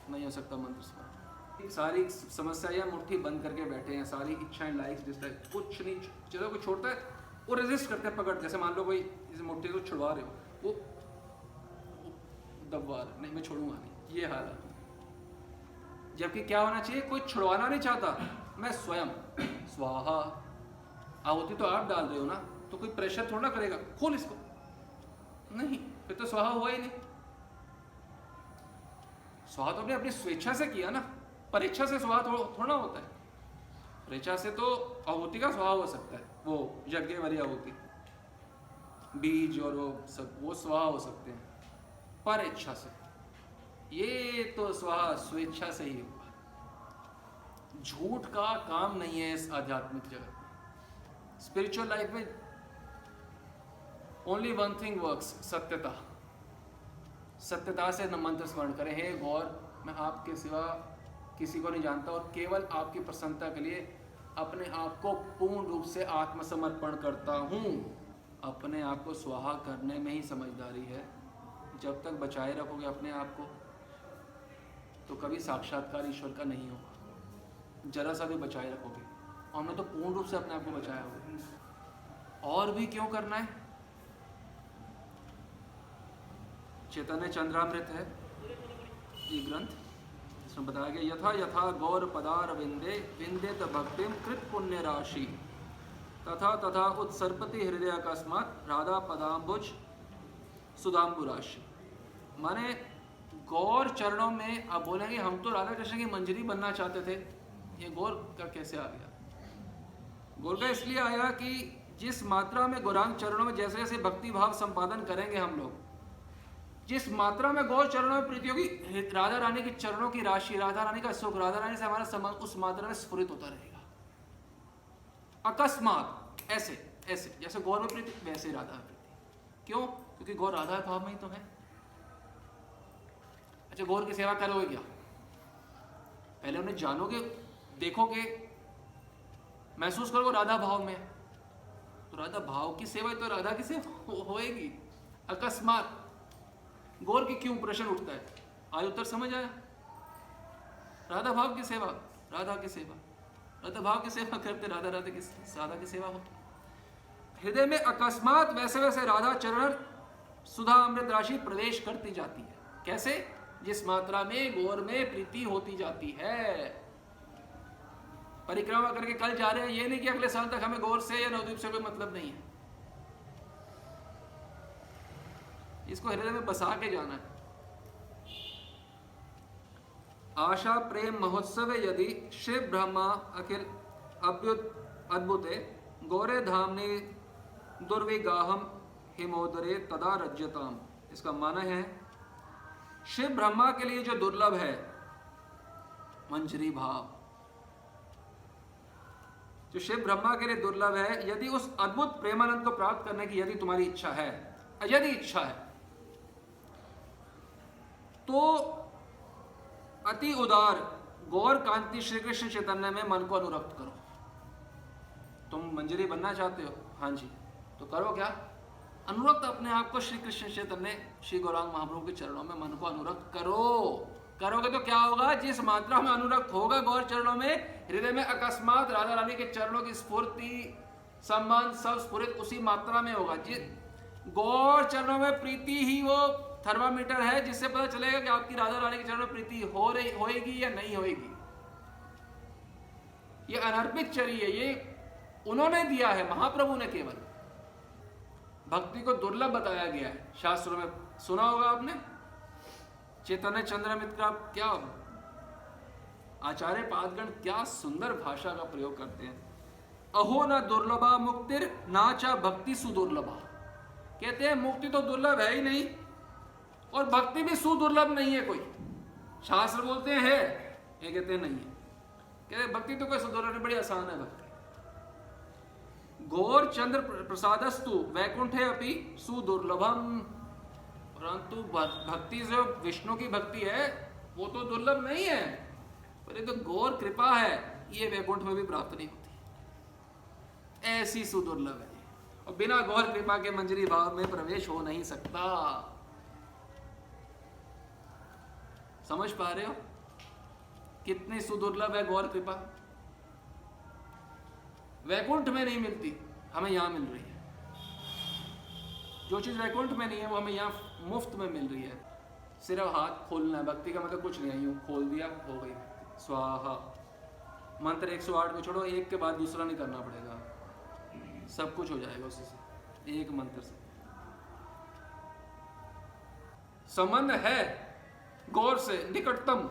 Speaker 1: नहीं हो सकता मंत्र सुन। सारी समस्या या मुट्ठी बंद करके बैठे हैं, सारी इच्छाएं, लाइक्स, डिसलाइक, कुछ नहीं। चलो कोई छोड़ता है, वो रेजिस्ट करते हैं, पकड़, जैसे मान लो कोई इस मुट्ठी को छुड़वा रहे हो, वो दबवा रहे, नहीं मैं छोड़ूंगा नहीं, ये हाल है। जबकि क्या होना चाहिए? कोई छुड़वाना नहीं चाहता, मैं स्वयं स्वाहा। आहुति तो आप डाल रहे हो ना, तो कोई प्रेशर थोड़ा ना करेगा, खोल इसको, नहीं, फिर तो स्वाहा हुआ ही नहीं। स्वाहा तो आपने अपनी स्वेच्छा से किया ना, परीक्षा से स्वाहा थोड़ा होता है। परीक्षा से तो आहुति का स्वाहा हो सकता है, वो यज्ञ वाली आहुति, बीज और वो सब, वो स्वाहा हो सकते हैं, पर इच्छा से। ये तो स्वाहा स्वेच्छा से ही हुआ। झूठ का काम नहीं है इस आध्यात्मिक जगत में। स्पिरिचुअल लाइफ में ओनली वन थिंग वर्क्स, सत्यता। सत्यता से न मंत्र स्मरण करें, हे गौर मैं आपके सिवा किसी को नहीं जानता, और केवल आपकी प्रसन्नता के लिए अपने आप को पूर्ण रूप से आत्मसमर्पण करता हूँ। अपने आप को स्वाहा करने में ही समझदारी है। जब तक बचाए रखोगे अपने आप को, तो कभी साक्षात्कार ईश्वर का नहीं होगा। जरा सा भी बचाए रखोगे, और हमने तो पूर्ण रूप से अपने आप को बचाया होगा। और भी क्यों करना है? चैतन्य चंद्रामृत है ये ग्रंथ, इसमें बताया गया, यथा यथा गौर पदार विंदे विंदेत भक्तिम कृत पुण्य राशि, तथा तथा उत्सर्पति हृदय अकस्मात राधा पदाम्बुज सुधाम्बु राशि। माने गौर चरणों में, आप बोलेंगे हम तो राधा कृष्ण की मंजरी बनना चाहते थे, ये गौर का कैसे आ गया? गौर का इसलिए आया कि जिस मात्रा में गौरांग चरणों में जैसे जैसे भक्ति भाव संपादन करेंगे हम लोग, जिस मात्रा में गौर चरणों में प्रीति होगी, राधा रानी के चरणों की राशि, राधा रानी का सुख, राधा रानी से हमारा संबंध उस मात्रा में स्फुरित होता रहेगा। अकस्मात ऐसे ऐसे जैसे गौर में प्रीति, वैसे राधा में प्रीति। क्यों? क्योंकि गौर राधा भाव में ही तो है। अच्छा, गौर की सेवा करोगे क्या? पहले उन्हें जानोगे, देखोगे, महसूस करोगे राधा भाव में, तो राधा भाव की सेवा तो राधा की सेवा होएगी। अकस्मात गौर की क्यों प्रश्न उठता है? आज उत्तर समझ आया? राधा भाव की सेवा, राधा की सेवा, राधा भाव की सेवा करते राधा राधा की राधा की सेवा होती। हृदय में अकस्मात वैसे वैसे राधा चरण सुधा अमृत राशि प्रवेश करती जाती है। कैसे? जिस मात्रा में गौर में प्रीति होती जाती है। परिक्रमा करके कल जा रहे हैं, ये नहीं कि अगले साल तक हमें गौर से या नवद्वीप से कोई मतलब नहीं है। इसको हृदय में बसा के जाना है। आशा प्रेम महोत्सव यदि शिव ब्रह्मा अखिल अद्भुते गौरे धामने दुर्विगाहम हिमोदरे तदा रज्यताम। इसका माना है शिव ब्रह्मा के लिए जो दुर्लभ है मंजरी भाव, जो शिव ब्रह्मा के लिए दुर्लभ है, यदि उस अद्भुत प्रेमानंद को प्राप्त करने की यदि तुम्हारी इच्छा है, यदि इच्छा है, तो अति उदार गौर कांति श्री कृष्ण चैतन्य में मन को अनुरक्त करो। तुम मंजरी बनना चाहते हो? हाँ जी, तो करो क्या? अनुरक्त अपने आप को श्री कृष्ण चैतन्य श्री गौरांग महाप्रभु के चरणों में मन को अनुरक्त करो। करोगे तो क्या होगा? जिस मात्रा में अनुरक्त होगा गौर चरणों में, हृदय में अकस्मात राधा रानी के चरणों की स्फूर्ति सम्मान सब स्फुरित उसी मात्रा में होगा। जिस गौर चरणों में प्रीति ही वो थर्मामीटर है जिससे पता चलेगा कि आपकी राधा रानी के चरणों में प्रीति होएगी या नहीं होएगी। ये अनर्पित चरी है, ये उन्होंने दिया है, महाप्रभु ने केवल। भक्ति को दुर्लभ बताया गया है शास्त्रों में, सुना होगा आपने। चैतन्य चंद्रमित्र का क्या आचार्य पादगण क्या सुंदर भाषा का प्रयोग करते हैं। अहो न दुर्लभा मुक्तिर नाचा भक्ति सुदुर्लभा। कहते हैं मुक्ति तो दुर्लभ है ही नहीं और भक्ति भी सुदुर्लभ नहीं है कोई। शास्त्र बोलते हैं है, ये कहते हैं नहीं है। कहते भक्ति तो कोई सुदुर्लभ नहीं, बड़ी आसान है भक्ति। गौर चंद्र प्रसादस्तु वैकुंठे अपि सुदुर्लभम। परंतु भक्ति जो विष्णु की भक्ति है वो तो दुर्लभ नहीं है, पर ये तो गौर कृपा है, ये वैकुंठ में भी प्राप्त नहीं होती। ऐसी सुदुर्लभ है और बिना गौर कृपा के मंजरी भाव में प्रवेश हो नहीं सकता। समझ पा रहे हो कितनी सुदुर्लभ है गौर कृपा? वैकुंठ में नहीं मिलती, हमें यहां मिल रही है। जो चीज वैकुंठ में नहीं है वो हमें यहां मुफ्त में मिल रही है। सिर्फ हाथ खोलना है। भक्ति का मतलब कुछ नहीं है, यूं खोल दिया हो गई स्वाहा। मंत्र 108 को छोड़ो, एक के बाद दूसरा नहीं करना पड़ेगा, सब कुछ हो जाएगा उसी से, एक मंत्र से। संबंध है गौर से निकटतम।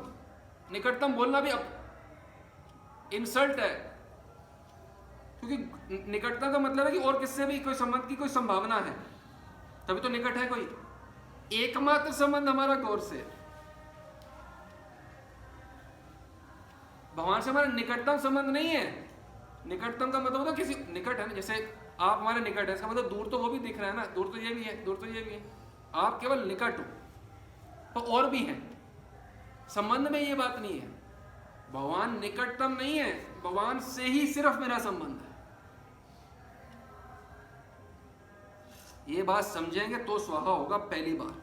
Speaker 1: निकटतम बोलना भी अब इंसल्ट है, क्योंकि निकटता का मतलब है कि और किससे भी कोई संबंध की कोई संभावना है, तभी तो निकट है कोई। एकमात्र संबंध हमारा गौर से। भगवान से हमारा निकटतम संबंध नहीं है। निकटतम का मतलब होता है किसी निकट है ना, जैसे आप हमारे निकट है, इसका मतलब दूर तो वो भी दिख रहा है ना, दूर तो ये भी है, दूर तो ये भी है। आप केवल निकट हो तो और भी है, संबंध में ये बात नहीं है। भगवान निकटतम नहीं है, भगवान से ही सिर्फ मेरा संबंध है। ये बात समझेंगे तो स्वाहा होगा पहली बार।